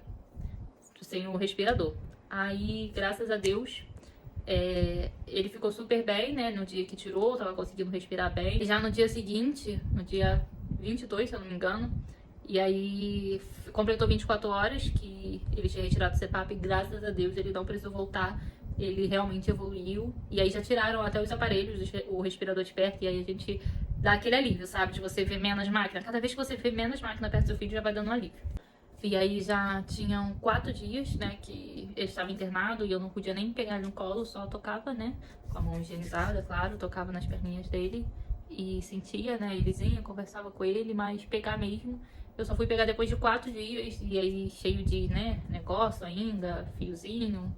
A: sem o respirador. Aí, graças a Deus, ele ficou super bem, né, no dia que tirou, tava conseguindo respirar bem. E já no dia seguinte, no dia 22, se eu não me engano, e aí completou 24 horas que ele tinha retirado o CPAP, graças a Deus ele não precisou voltar, ele realmente evoluiu. E aí já tiraram até os aparelhos, o respirador de perto, e aí a gente dá aquele alívio, sabe? De você ver menos máquina. Cada vez que você vê menos máquina perto do seu filho, já vai dando um alívio. E aí já tinham 4 dias, né, que ele estava internado e eu não podia nem pegar ele no colo, só tocava, né, com a mão higienizada, claro, tocava nas perninhas dele e sentia, né, elezinha, conversava com ele, mas pegar mesmo, eu só fui pegar depois de 4 dias e aí cheio de, né, negócio ainda, fiozinho,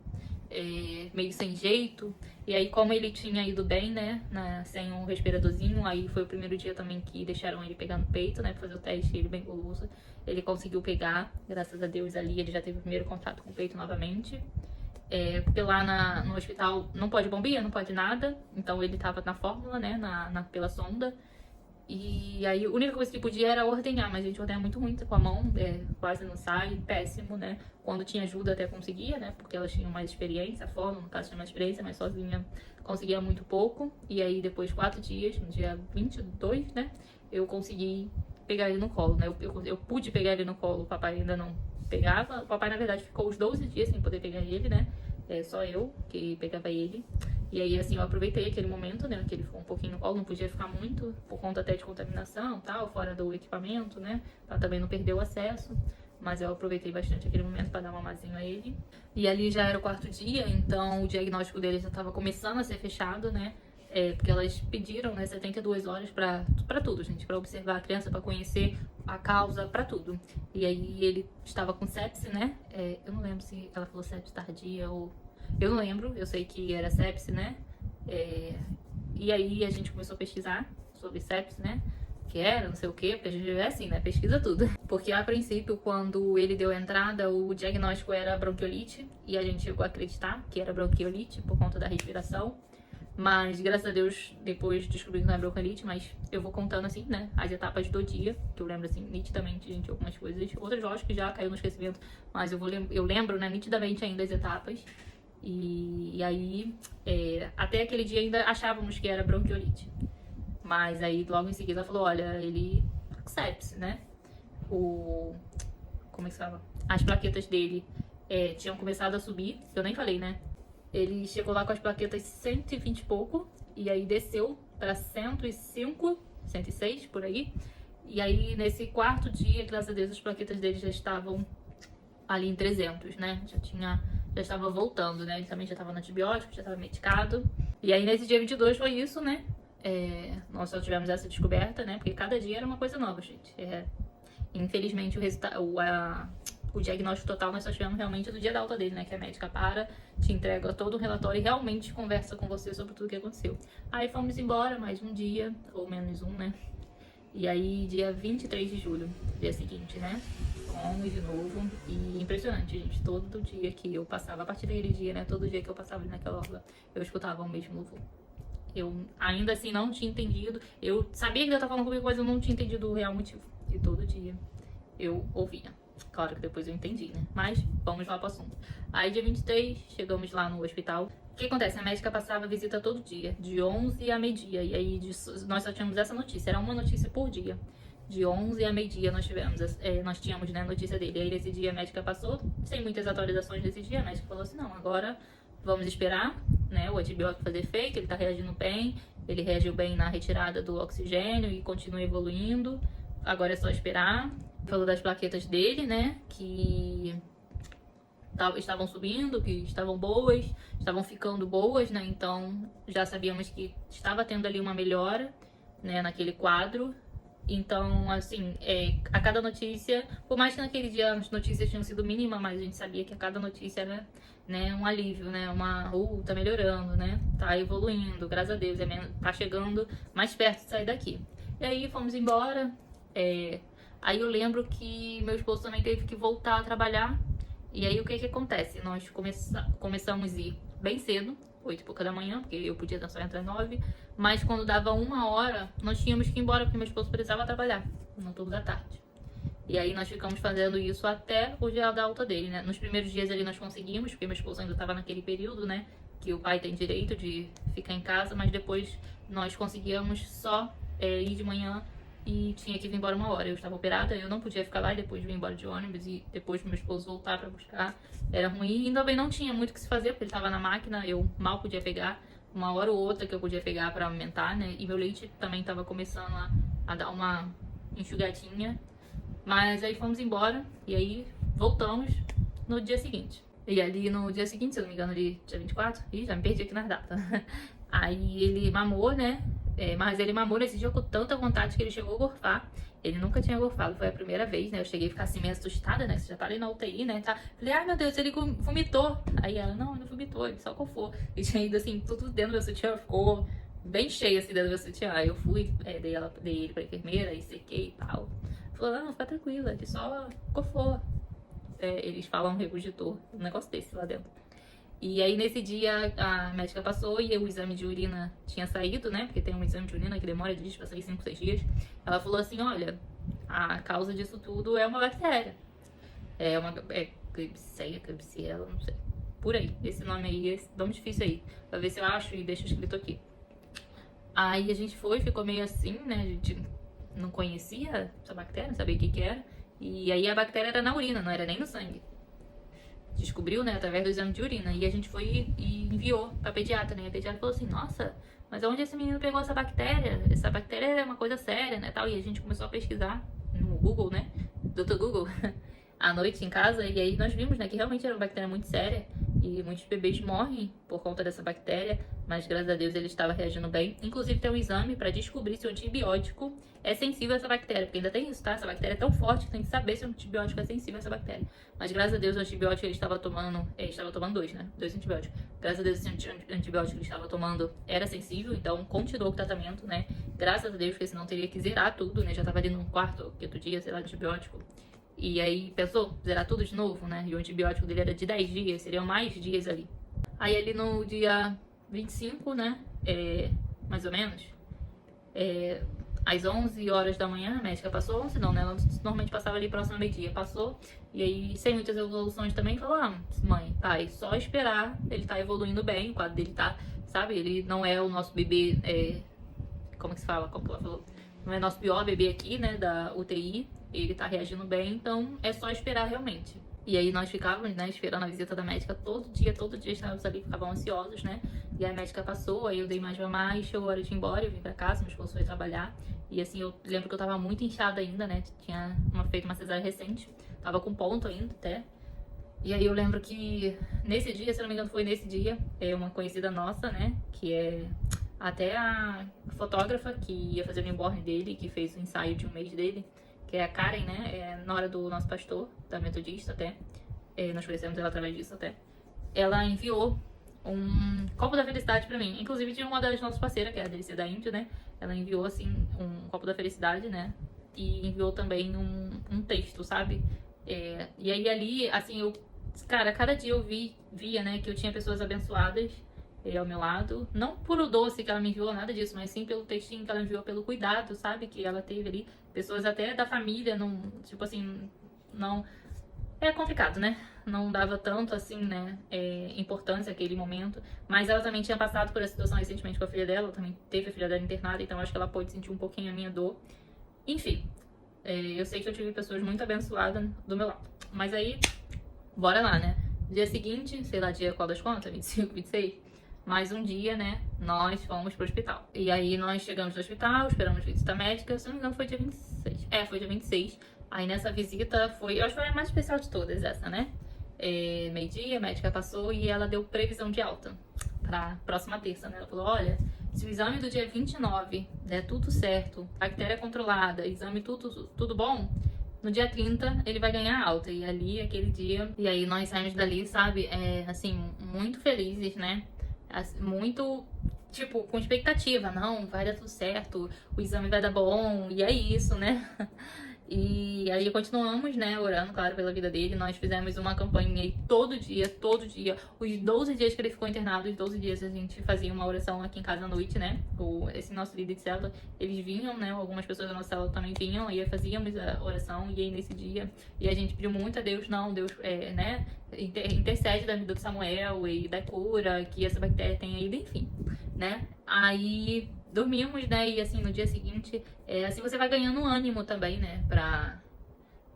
A: meio sem jeito. E aí como ele tinha ido bem, né, sem um respiradorzinho, aí foi o primeiro dia também que deixaram ele pegar no peito, né, pra fazer o teste, ele bem guloso. Ele conseguiu pegar, graças a Deus ali ele já teve o primeiro contato com o peito novamente. Porque lá no hospital não pode bombinha, não pode nada, então ele tava na fórmula, né, pela sonda. E aí a única coisa que podia era ordenhar, mas a gente ordenha muito ruim com a mão, quase não sai, péssimo, né? Quando tinha ajuda até conseguia, né? Porque elas tinham mais experiência, a forma, no caso tinha mais experiência, mas sozinha conseguia muito pouco. E aí depois de 4 dias, no dia 22, né? Eu consegui pegar ele no colo, né? Eu pude pegar ele no colo, o papai ainda não pegava. O papai, na verdade, ficou os 12 dias sem poder pegar ele, né? Só eu que pegava ele. E aí, assim, eu aproveitei aquele momento, né, que ele ficou um pouquinho no colo, não podia ficar muito, por conta até de contaminação e tal, fora do equipamento, né, pra também não perder o acesso. Mas eu aproveitei bastante aquele momento pra dar um mamazinho a ele. E ali já era o 4º dia, então o diagnóstico dele já tava começando a ser fechado, né, porque elas pediram, né, 72 horas pra tudo, gente, pra observar a criança, pra conhecer a causa, pra tudo. E aí ele estava com sepse, né, eu não lembro se ela falou sepse tardia ou... Eu não lembro, eu sei que era sepse, né? E aí a gente começou a pesquisar sobre sepse, né? Que era, não sei o quê, porque a gente é assim, né? Pesquisa tudo. Porque a princípio, quando ele deu a entrada, o diagnóstico era bronquiolite. E a gente chegou a acreditar que era bronquiolite por conta da respiração. Mas, graças a Deus, depois descobri que não é bronquiolite. Mas eu vou contando, assim, né? As etapas do dia, que eu lembro, assim, nitidamente, gente, algumas coisas. Outras, lógico, que já caiu no esquecimento. Mas eu lembro, né, nitidamente ainda as etapas. E aí, até aquele dia ainda achávamos que era bronquiolite. Mas aí logo em seguida falou, olha, ele tá com sepse, né? Como é que se fala? As plaquetas dele tinham começado a subir, eu nem falei, né? Ele chegou lá com as plaquetas 120 e pouco, e aí desceu para 105, 106, por aí. E aí, nesse quarto dia, graças a Deus, as plaquetas dele já estavam ali em 300, né? Já estava voltando, né? Ele também já estava no antibiótico, já estava medicado. E aí, nesse dia 22 foi isso, né? Nós só tivemos essa descoberta, né? Porque cada dia era uma coisa nova, gente. Infelizmente, o diagnóstico total nós só tivemos realmente no dia da alta dele, né? Que a médica te entrega todo o relatório e realmente conversa com você sobre tudo que aconteceu. Aí fomos embora, mais um dia, ou menos um, né? E aí, dia 23 de julho, dia seguinte, né? Fomos de novo. E impressionante, gente. Todo dia que eu passava, a partir daquele dia, né? Todo dia que eu passava ali naquela orla, eu escutava o mesmo louvor. Eu ainda assim não tinha entendido. Eu sabia que Deus estava falando comigo, mas eu não tinha entendido o real motivo. E todo dia eu ouvia. Claro que depois eu entendi, né? Mas vamos lá pro assunto. Aí, dia 23, chegamos lá no hospital. O que acontece? A médica passava visita todo dia, de 11 a meio-dia. E aí, nós só tínhamos essa notícia. Era uma notícia por dia. De 11 a meio-dia nós tínhamos, né, a notícia dele. E aí, nesse dia, a médica passou, sem muitas atualizações desse dia. A médica falou assim, não, agora vamos esperar, né, o antibiótico fazer efeito. Ele tá reagindo bem. Ele reagiu bem na retirada do oxigênio e continua evoluindo. Agora é só esperar. Falou das plaquetas dele, né, que estavam subindo, que estavam boas, estavam ficando boas, né, então já sabíamos que estava tendo ali uma melhora, né, naquele quadro. Então, assim, a cada notícia, por mais que naquele dia as notícias tinham sido mínimas, mas a gente sabia que a cada notícia era, né, um alívio, né, tá melhorando, né, tá evoluindo, graças a Deus, tá chegando mais perto de sair daqui. E aí fomos embora. Aí eu lembro que meu esposo também teve que voltar a trabalhar. E aí o que acontece? Nós começamos a ir bem cedo, 8 e pouca da manhã, porque eu podia só entrar 9. Mas quando dava 1 hora, nós tínhamos que ir embora, porque meu esposo precisava trabalhar no turno da tarde. E aí nós ficamos fazendo isso até o dia da alta dele, né? Nos primeiros dias ali nós conseguimos, porque meu esposo ainda estava naquele período, né? Que o pai tem direito de ficar em casa, mas depois nós conseguíamos só ir de manhã. E tinha que vir embora 1 hora. Eu estava operada, eu não podia ficar lá e depois vir embora de ônibus. E depois meu esposo voltar pra buscar. Era ruim. E ainda bem não tinha muito o que se fazer, porque ele estava na máquina. Eu mal podia pegar. 1 hora ou outra que eu podia pegar pra aumentar, né? E meu leite também estava começando a dar uma enxugadinha. Mas aí fomos embora. E aí voltamos no dia seguinte. E ali no dia seguinte, se eu não me engano, ali dia 24. Ih, já me perdi aqui nas datas. Aí ele mamou, né? Mas ele mamou nesse dia com tanta vontade que ele chegou a gorfar. Ele nunca tinha gorfado, foi a primeira vez, né? Eu cheguei a ficar assim meio assustada, né? Você já tá ali na UTI, né? Falei, ai meu Deus, ele vomitou. Aí ela, não, ele não vomitou, ele só gorfou. E tinha ido assim, tudo dentro do meu sutiã, ficou bem cheio assim dentro do meu sutiã. Aí eu fui, dei ele pra enfermeira e sequei e tal. Falou, não, fica tranquila, ele só gorfou. Eles falam regurgitor, um negócio desse lá dentro. E aí, nesse dia, a médica passou e o exame de urina tinha saído, né? Porque tem um exame de urina que demora de pra sair 5, 6 dias. Ela falou assim, olha, a causa disso tudo é uma bactéria. Klebsiella, não sei. Por aí, esse nome aí, esse nome difícil aí. Pra ver se eu acho e deixo escrito aqui. Aí a gente ficou meio assim, né? A gente não conhecia essa bactéria, não sabia o que era. E aí a bactéria era na urina, não era nem no sangue. Descobriu, né, através do exame de urina. E a gente foi e enviou pra pediatra, né? A pediatra falou assim, nossa, mas onde esse menino pegou essa bactéria? Essa bactéria é uma coisa séria, né, tal. E a gente começou a pesquisar no Google, né, Dr. Google, à noite em casa. E aí nós vimos, né, que realmente era uma bactéria muito séria. E muitos bebês morrem por conta dessa bactéria. Mas graças a Deus ele estava reagindo bem. Inclusive tem um exame pra descobrir se o antibiótico é sensível a essa bactéria. Porque ainda tem isso, tá? Essa bactéria é tão forte que tem que saber se o antibiótico é sensível a essa bactéria. Mas graças a Deus o antibiótico ele estava tomando 2, né? 2 antibióticos. Graças a Deus esse antibiótico que ele estava tomando era sensível. Então continuou o tratamento, né? Graças a Deus, porque senão teria que zerar tudo, né? Já tava ali no quarto, quinto dia, sei lá, de antibiótico. E aí, pensou, zerar tudo de novo, né? E o antibiótico dele era de 10 dias, seriam mais dias ali. Aí ali no dia 25, né? Mais ou menos, às 11 horas da manhã, a médica passou 11, não, né? Ela normalmente passava ali próximo ao meio-dia, passou. E aí, sem muitas evoluções também, falou, mãe, pai, só esperar, ele tá evoluindo bem, o quadro dele tá, sabe? Ele não é o nosso bebê, como que se fala? Como que ela falou? Não é nosso pior bebê aqui, né, da UTI, ele tá reagindo bem, então é só esperar realmente. E aí nós ficávamos, né, esperando a visita da médica todo dia estávamos ali, ficavam ansiosos, né? E a médica passou, aí eu dei mais mamar e chegou a hora de ir embora, eu vim pra casa, meu esposo foi trabalhar. E assim, eu lembro que eu tava muito inchada ainda, né? Tinha feito uma cesárea recente, tava com ponto ainda até. E aí eu lembro que nesse dia, se não me engano foi nesse dia, uma conhecida nossa, né, que é até a fotógrafa que ia fazer o newborn dele, que fez o ensaio de um mês dele, que é a Karen, né, nora do nosso pastor, da Metodista até, nós conhecemos ela através disso até. Ela enviou um copo da felicidade pra mim, inclusive de uma das nossas parceiras, que é a Delícia da Índio, né, ela enviou assim um copo da felicidade, né, e enviou também um texto, sabe? E aí ali, assim, cara, cada dia eu via, né, que eu tinha pessoas abençoadas ao meu lado, não por o doce que ela me enviou, nada disso, mas sim pelo textinho que ela enviou, pelo cuidado, sabe, que ela teve ali, pessoas até da família, não, tipo assim, não, é complicado, né, não dava tanto, assim, né, importância naquele momento, mas ela também tinha passado por essa situação recentemente com a filha dela, ela também teve a filha dela internada, então acho que ela pôde sentir um pouquinho a minha dor, enfim, eu sei que eu tive pessoas muito abençoadas do meu lado, mas aí, bora lá, né, dia seguinte, sei lá, dia qual das contas, 25, 26, mais um dia, né, nós fomos pro hospital. E aí nós chegamos no hospital, esperamos visita médica, se não me engano foi dia 26. Foi dia 26. Aí nessa visita foi, eu acho que foi a mais especial de todas essa, né? Meio-dia, a médica passou e ela deu previsão de alta pra próxima terça, né? Ela falou, olha, se o exame do dia 29 der tudo certo, bactéria controlada, exame tudo bom, no dia 30 ele vai ganhar alta. E ali, aquele dia, e aí nós saímos dali, sabe, assim, muito felizes, né? Muito, tipo, com expectativa, não, vai dar tudo certo, o exame vai dar bom, e é isso, né? E aí continuamos, né, orando, claro, pela vida dele. Nós fizemos uma campanha aí todo dia, os 12 dias que ele ficou internado, os 12 dias a gente fazia uma oração aqui em casa à noite, né? Esse nosso líder de célula, eles vinham, né, algumas pessoas da nossa célula também vinham, aí fazíamos a oração, e aí nesse dia, e a gente pediu muito a Deus, não, Deus, né, intercede da vida do Samuel e da cura, que essa bactéria tenha ido, enfim, né? Aí dormimos, né, e assim, no dia seguinte, assim você vai ganhando ânimo também, né,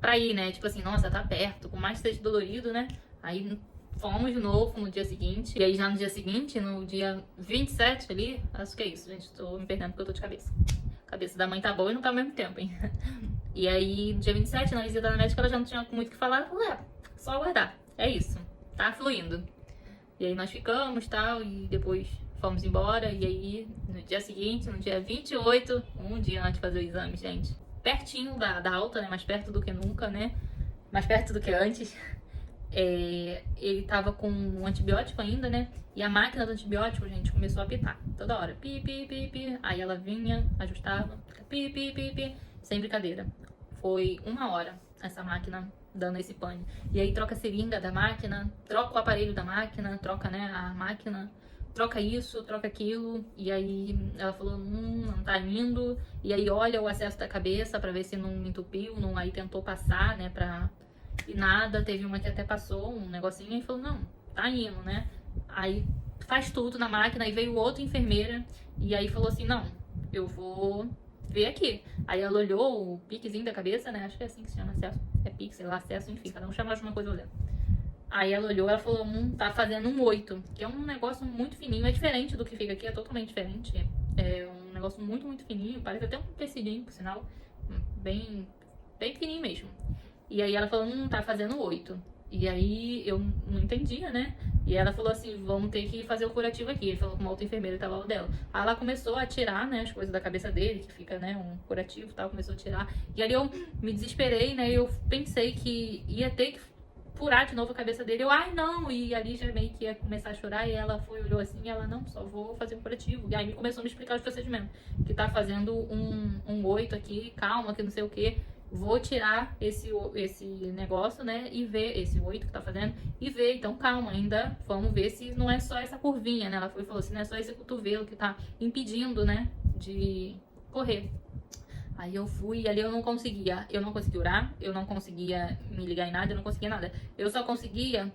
A: pra ir, né, tipo assim, nossa, tá perto, por mais que seja dolorido, né, aí fomos de novo no dia seguinte, e aí já no dia seguinte, no dia 27 ali, acho que é isso, gente, tô me perdendo porque eu tô de cabeça. A cabeça da mãe tá boa e não tá ao mesmo tempo, hein. E aí, no dia 27, na visita da médica, ela já não tinha muito o que falar, ela falou, só aguardar, é isso, tá fluindo. E aí nós ficamos, tal, e depois fomos embora, e aí no dia seguinte, no dia 28, um dia antes de fazer o exame, gente, pertinho da alta, né, mais perto do que nunca, né, mais perto do que antes, ele tava com um antibiótico ainda, né, e a máquina do antibiótico, gente, começou a apitar toda hora, pi, pi, pi, pi, aí ela vinha, ajustava, pi, pi, pi, pi, sem brincadeira, foi 1 hora essa máquina dando esse pane, e aí troca a seringa da máquina, troca o aparelho da máquina, troca, né, a máquina, troca isso, troca aquilo, e aí ela falou, não tá indo, e aí olha o acesso da cabeça pra ver se não entupiu, não, aí tentou passar, né, e nada, teve uma que até passou um negocinho, e falou, não, tá indo, né, aí faz tudo na máquina, aí veio outra enfermeira, e aí falou assim, não, eu vou ver aqui, aí ela olhou o piquezinho da cabeça, né, acho que é assim que se chama, acesso, pique, sei lá, acesso, enfim, cada um chama de uma coisa olhando. Aí ela olhou, ela falou, tá fazendo um 8, que é um negócio muito fininho, é diferente do que fica aqui, é totalmente diferente. É um negócio muito, muito fininho, parece até um tecidinho, por sinal, bem, bem fininho mesmo. E aí ela falou, tá fazendo 8. E aí eu não entendia, né? E ela falou assim, vamos ter que fazer o curativo aqui. Ele falou com uma outra enfermeira que tava ao lado dela. Aí ela começou a tirar, né, as coisas da cabeça dele, que fica, né, um curativo e tal, começou a tirar. E ali eu me desesperei, né, eu pensei que ia ter que furar de novo a cabeça dele, ai não, e ali já meio que ia começar a chorar, e ela olhou assim, e ela, não, só vou fazer um curativo, e aí começou a me explicar os procedimentos, que tá fazendo um 8 aqui, calma, que não sei o que, vou tirar esse negócio, né, e ver, esse 8 que tá fazendo, e ver, então calma, ainda vamos ver se não é só essa curvinha, né, ela falou assim, não é só esse cotovelo que tá impedindo, né, de correr. Aí eu fui e ali eu não conseguia orar, eu não conseguia me ligar em nada, eu não conseguia nada. Eu só conseguia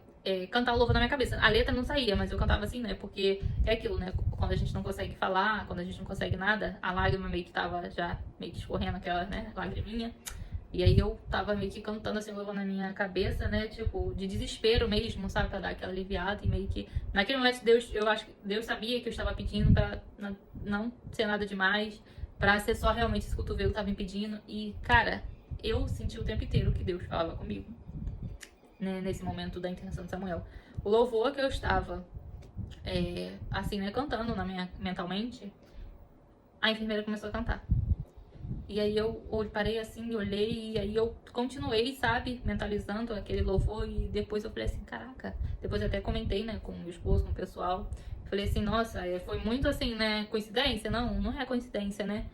A: cantar o louvor na minha cabeça. A letra não saía, mas eu cantava assim, né? Porque é aquilo, né? Quando a gente não consegue falar, quando a gente não consegue nada, a lágrima meio que tava já meio que escorrendo aquela, né, lagriminha. E aí eu tava meio que cantando assim, louvor na minha cabeça, né? Tipo, de desespero mesmo, sabe? Pra dar aquela aliviada. E meio que, naquele momento, Deus, eu acho que Deus sabia que eu estava pedindo pra não ser nada demais, pra ser só realmente esse cotovelo que tava me pedindo. E, cara, eu senti o tempo inteiro que Deus falava comigo, né? Nesse momento da intercessão de Samuel. O louvor que eu estava, assim, né? Cantando mentalmente, a enfermeira começou a cantar. E aí eu parei assim, olhei, e aí eu continuei, sabe, mentalizando aquele louvor. E depois eu falei assim, caraca. Depois eu até comentei, né, com o meu esposo, com o pessoal. Falei assim, nossa, foi muito assim, né, coincidência? Não é coincidência, né?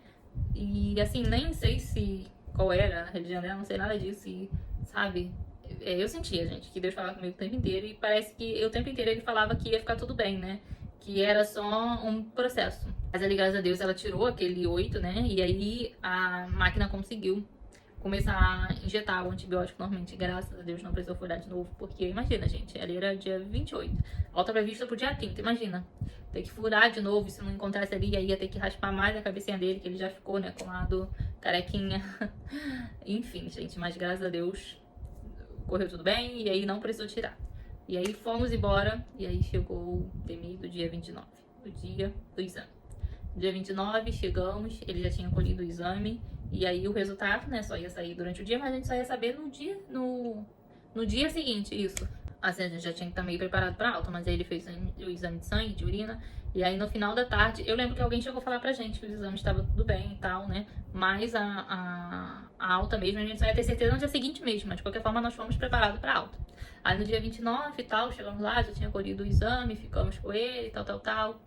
A: E assim, nem sei se qual era a religião dela, não sei nada disso. E, sabe, eu sentia, gente, que Deus falava comigo o tempo inteiro. E parece que o tempo inteiro ele falava que ia ficar tudo bem, né? Que era só um processo. Mas ali, graças a Deus, ela tirou aquele 8, né? E aí a máquina conseguiu começar a injetar o antibiótico normalmente. Graças a Deus não precisou furar de novo. Porque, imagina, gente, ali era dia 28. A alta prevista pro dia 30, imagina. Ter que furar de novo, se não encontrasse ali, aí ia ter que raspar mais a cabecinha dele, que ele já ficou, né, com o lado carequinha. Enfim, gente, mas graças a Deus correu tudo bem e aí não precisou tirar. E aí fomos embora, e aí chegou o temido dia 29, o dia do exame. Dia 29, chegamos, ele já tinha colhido o exame, e aí o resultado, né, só ia sair durante o dia, mas a gente só ia saber no dia seguinte, isso. Assim, a gente já tinha que estar meio preparado para alta, mas aí ele fez o exame de sangue, de urina, e aí no final da tarde, eu lembro que alguém chegou a falar pra gente que o exame estava tudo bem e tal, né, mas a alta mesmo, a gente só ia ter certeza no dia seguinte mesmo, mas de qualquer forma nós fomos preparados para alta. Aí no dia 29 e tal, chegamos lá, já tinha colhido o exame, ficamos com ele, tal.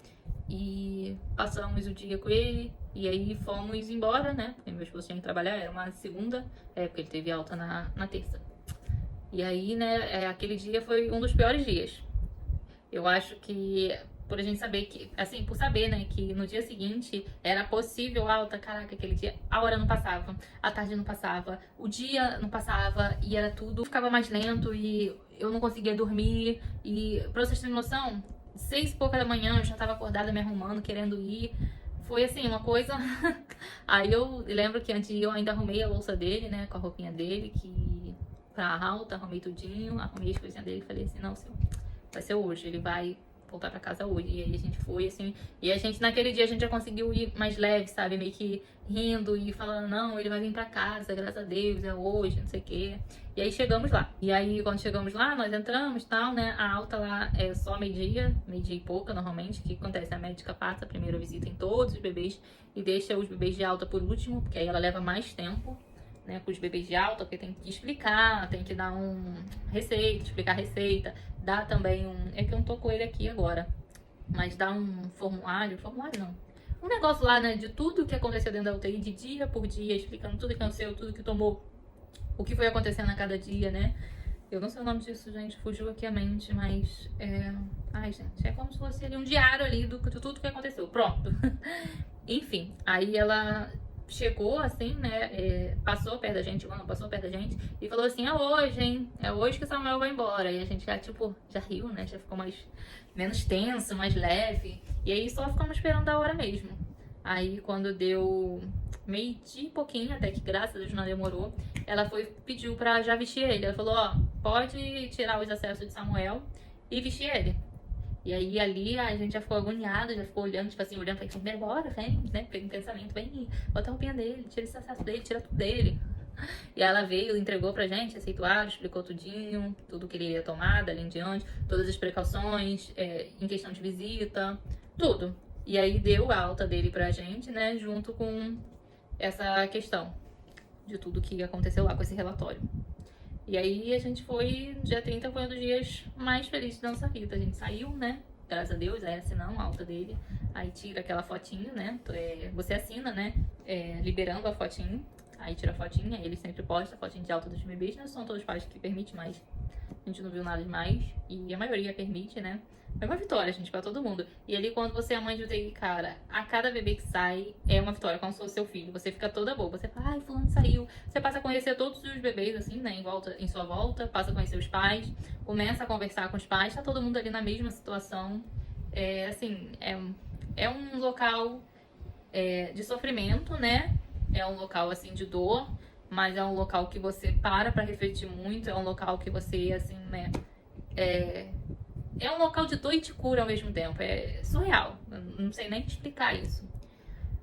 A: E passamos o dia com ele. E aí fomos embora, né? Porque meu esposo tinha que trabalhar, era uma segunda, porque ele teve alta na terça. E aí, né, aquele dia foi um dos piores dias. Eu acho que por a gente saber que, assim, por saber, né, que no dia seguinte era possível alta, caraca, aquele dia, a hora não passava, a tarde não passava, o dia não passava e era tudo, ficava mais lento e eu não conseguia dormir. E pra vocês terem noção, 6 e pouca da manhã eu já tava acordada me arrumando, querendo ir. Foi assim, uma coisa. Aí eu lembro que antes eu ainda arrumei a bolsa dele, né, com a roupinha dele, que pra alta, arrumei tudinho, arrumei as coisinhas dele e falei assim, não, senhor, vai ser hoje, ele vai voltar pra casa hoje. E aí a gente foi, assim, e a gente, naquele dia, a gente já conseguiu ir mais leve, sabe, meio que rindo e falando, não, ele vai vir pra casa, graças a Deus, é hoje, não sei o quê. E aí chegamos lá. E aí, quando chegamos lá, nós entramos e tal, né, a alta lá é só meio-dia e pouca, normalmente. O que acontece? A médica passa a primeira visita em todos os bebês e deixa os bebês de alta por último, porque aí ela leva mais tempo, né, com os bebês de alta, porque tem que explicar, tem que dar explicar a receita, dá também é que eu não tô com ele aqui agora, mas dá um formulário não, um negócio lá, né, de tudo que aconteceu dentro da UTI, de dia por dia, explicando tudo que aconteceu, tudo que tomou, o que foi acontecendo a cada dia, né. Eu não sei o nome disso, gente, fugiu aqui a mente, mas ai, gente, é como se fosse ali um diário ali de tudo que aconteceu, pronto. Enfim, aí ela chegou assim, né, passou perto da gente, o Ana passou perto da gente e falou assim, é hoje, hein, é hoje que o Samuel vai embora. E a gente já, tipo, já riu, né, já ficou menos tenso, mais leve. E aí só ficamos esperando a hora mesmo. Aí quando deu meio-dia e pouquinho, até que graças a Deus não demorou, ela pediu pra já vestir ele. Ela falou, ó, pode tirar os acessos de Samuel e vestir ele. E aí ali a gente já ficou agoniado, já ficou olhando, tipo assim, olhando pra ele, bora, vem, né? Pega um pensamento, vem, bota a roupinha dele, tira esse acesso dele, tira tudo dele. E ela veio, entregou pra gente, aceituário, explicou tudinho, tudo que ele ia tomar dali em diante, todas as precauções, em questão de visita, tudo. E aí deu a alta dele pra gente, né, junto com essa questão de tudo que aconteceu lá com esse relatório. E aí a gente dia 30 foi um dos dias mais felizes da nossa vida. A gente saiu, né? Graças a Deus, aí assinamos a alta dele. Aí tira aquela fotinho, né? Você assina, né? Liberando a fotinho. Aí tira a fotinha, ele sempre posta a fotinho de alta dos bebês. Não são todos os pais que permitem, mas A gente não viu nada demais. E a maioria permite, né? É uma vitória, gente, pra todo mundo. E ali, quando você é mãe de UTI, cara, a cada bebê que sai é uma vitória, como se fosse seu filho. Você fica toda boba. Você fala, ai, fulano saiu. Você passa a conhecer todos os bebês, assim, né, em sua volta. Passa a conhecer os pais. Começa a conversar com os pais. Tá todo mundo ali na mesma situação. Assim, é um local de sofrimento, né? É um local, assim, de dor. Mas é um local que você pra refletir muito. É um local que você, assim, né... É um local de dor e de cura ao mesmo tempo. É surreal. Eu não sei nem explicar isso.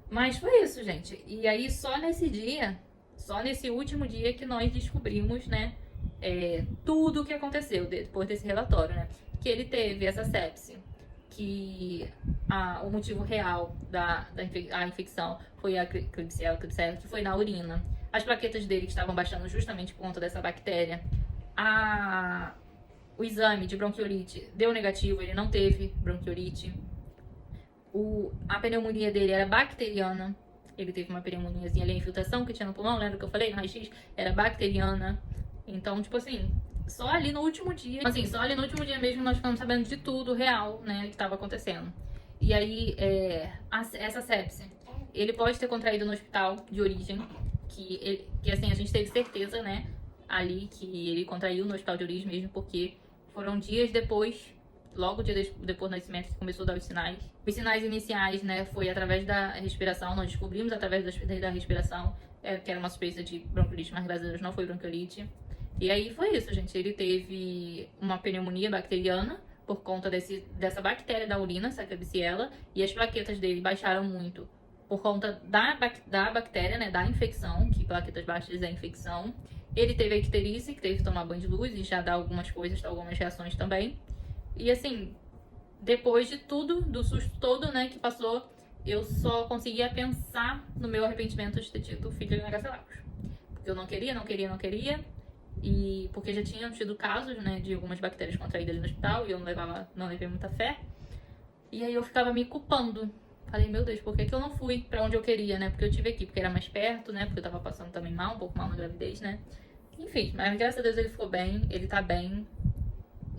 A: Mas foi isso, gente. E aí, só nesse último dia que nós descobrimos, né? Tudo o que aconteceu depois desse relatório, né? Que ele teve essa sepse. Que o motivo real da infecção foi a Klebsiella, que foi na urina. As plaquetas dele estavam baixando justamente por conta dessa bactéria. O exame de bronquiolite deu negativo, ele não teve bronquiolite. A pneumonia dele era bacteriana. Ele teve uma pneumoniazinha ali, a infiltração que tinha no pulmão, lembra que eu falei? No raio-x era bacteriana. Então, tipo assim, só ali no último dia mesmo nós ficamos sabendo de tudo real, né, que estava acontecendo. E aí, essa sepse, ele pode ter contraído no hospital de origem, que assim, a gente teve certeza, né, ali que ele contraiu no hospital de origem mesmo, porque foram dias depois, logo depois do nascimento, que começou a dar os sinais. Os sinais iniciais, né, foi através da respiração, nós descobrimos através da respiração, que era uma suspeita de bronquiolite, mas graças a Deus não foi bronquiolite. E aí foi isso, gente, ele teve uma pneumonia bacteriana, por conta dessa bactéria da urina, essa Klebsiella, e as plaquetas dele baixaram muito por conta da bactéria, né, da infecção, que plaquetas baixas é infecção. Ele teve a icterícia, que teve que tomar banho de luz e já dá algumas coisas, algumas reações também. E assim, depois de tudo, do susto todo, né, que passou, eu só conseguia pensar no meu arrependimento de ter tido filho na Gacelacos. Porque eu não queria. E porque já tinham tido casos, né, de algumas bactérias contraídas ali no hospital e eu não levei muita fé. E aí eu ficava me culpando. Falei, meu Deus, por que eu não fui pra onde eu queria, né? Porque eu tive aqui, porque era mais perto, né? Porque eu tava passando também um pouco mal na gravidez, né? Enfim, mas graças a Deus ele ficou bem, ele tá bem.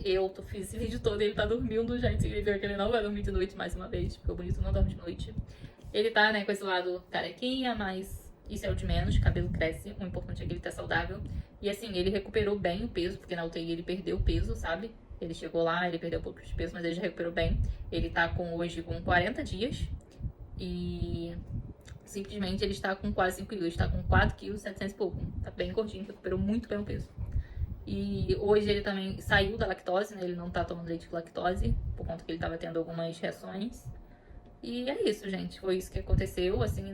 A: Eu fiz esse vídeo todo e ele tá dormindo, já significa que ele não vai dormir de noite mais uma vez, porque o bonito não dorme de noite. Ele tá, né, com esse lado carequinha, mas isso é o de menos, cabelo cresce, o importante é que ele tá saudável. E assim, ele recuperou bem o peso, porque na UTI ele perdeu o peso, sabe? Ele chegou lá, ele perdeu um pouco de peso, mas ele já recuperou bem. Ele tá hoje com 40 dias e simplesmente ele está com quase 5 quilos, ele está com 4 quilos, 700 e pouco. Tá bem gordinho, recuperou muito bem o peso. E hoje ele também saiu da lactose, né? Ele não tá tomando leite com lactose, por conta que ele tava tendo algumas reações. E é isso, gente. Foi isso que aconteceu, assim,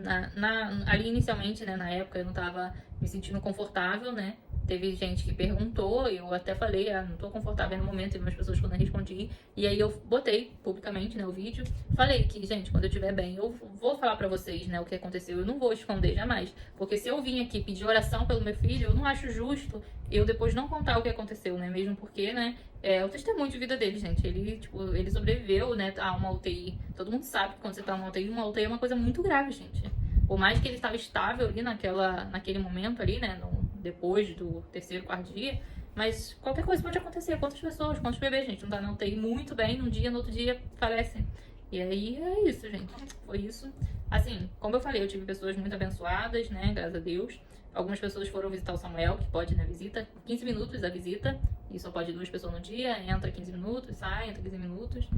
A: ali inicialmente, né, na época eu não tava me sentindo confortável, né? Teve gente que perguntou, eu até falei, não tô confortável no momento, teve umas pessoas que eu não respondi. E aí eu botei publicamente, né, o vídeo. Falei que, gente, quando eu estiver bem, eu vou falar pra vocês, né, o que aconteceu. Eu não vou esconder jamais. Porque se eu vim aqui pedir oração pelo meu filho, eu não acho justo eu depois não contar o que aconteceu, né? Mesmo porque, né, é o testemunho de vida dele, gente. Ele sobreviveu, né, a uma UTI. Todo mundo sabe que quando você tá numa UTI é uma coisa muito grave, gente. Por mais que ele estava estável ali naquele momento ali, né, depois do terceiro, quarto dia, mas qualquer coisa pode acontecer. Quantas pessoas, quantos bebês, gente, não tá na UTI muito bem, num dia, no outro dia falecem. E aí é isso, gente. Foi isso. Assim, como eu falei, eu tive pessoas muito abençoadas, né, graças a Deus. Algumas pessoas foram visitar o Samuel, que pode ir na visita, 15 minutos a visita, e só pode 2 pessoas no dia, entra 15 minutos, sai, entra 15 minutos.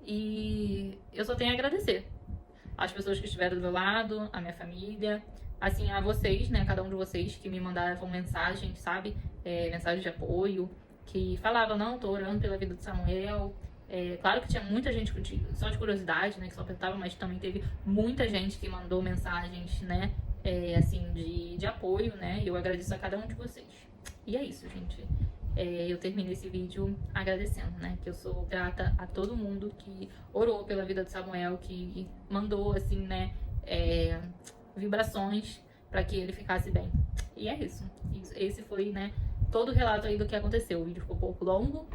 A: E eu só tenho a agradecer as pessoas que estiveram do meu lado, a minha família, assim, a vocês, né, cada um de vocês que me mandavam mensagens, sabe, mensagens de apoio, que falavam, não, tô orando pela vida do Samuel. Claro que tinha muita gente só de curiosidade, né, que só perguntava, mas também teve muita gente que mandou mensagens, né, assim, de apoio, né, e eu agradeço a cada um de vocês. E é isso, gente. Eu termino esse vídeo agradecendo, né, que eu sou grata a todo mundo que orou pela vida do Samuel, que mandou, assim, né, vibrações para que ele ficasse bem. E é isso. Esse foi, né, todo o relato aí do que aconteceu. O vídeo ficou um pouco longo.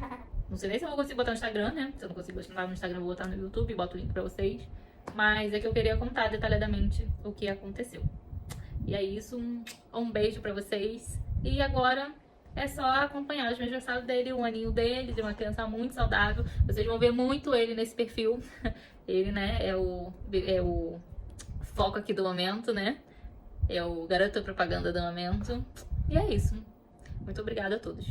A: Não sei nem se eu vou conseguir botar no Instagram, né? Se eu não consigo botar no Instagram, eu vou botar no YouTube e boto o link pra vocês. Mas é que eu queria contar detalhadamente o que aconteceu. E é isso. Um beijo pra vocês. E agora é só acompanhar os aniversários dele, o aninho dele, de uma criança muito saudável. Vocês vão ver muito ele nesse perfil. Ele, né, é o foco aqui do momento, né? É o garoto propaganda do momento. E é isso. Muito obrigada a todos.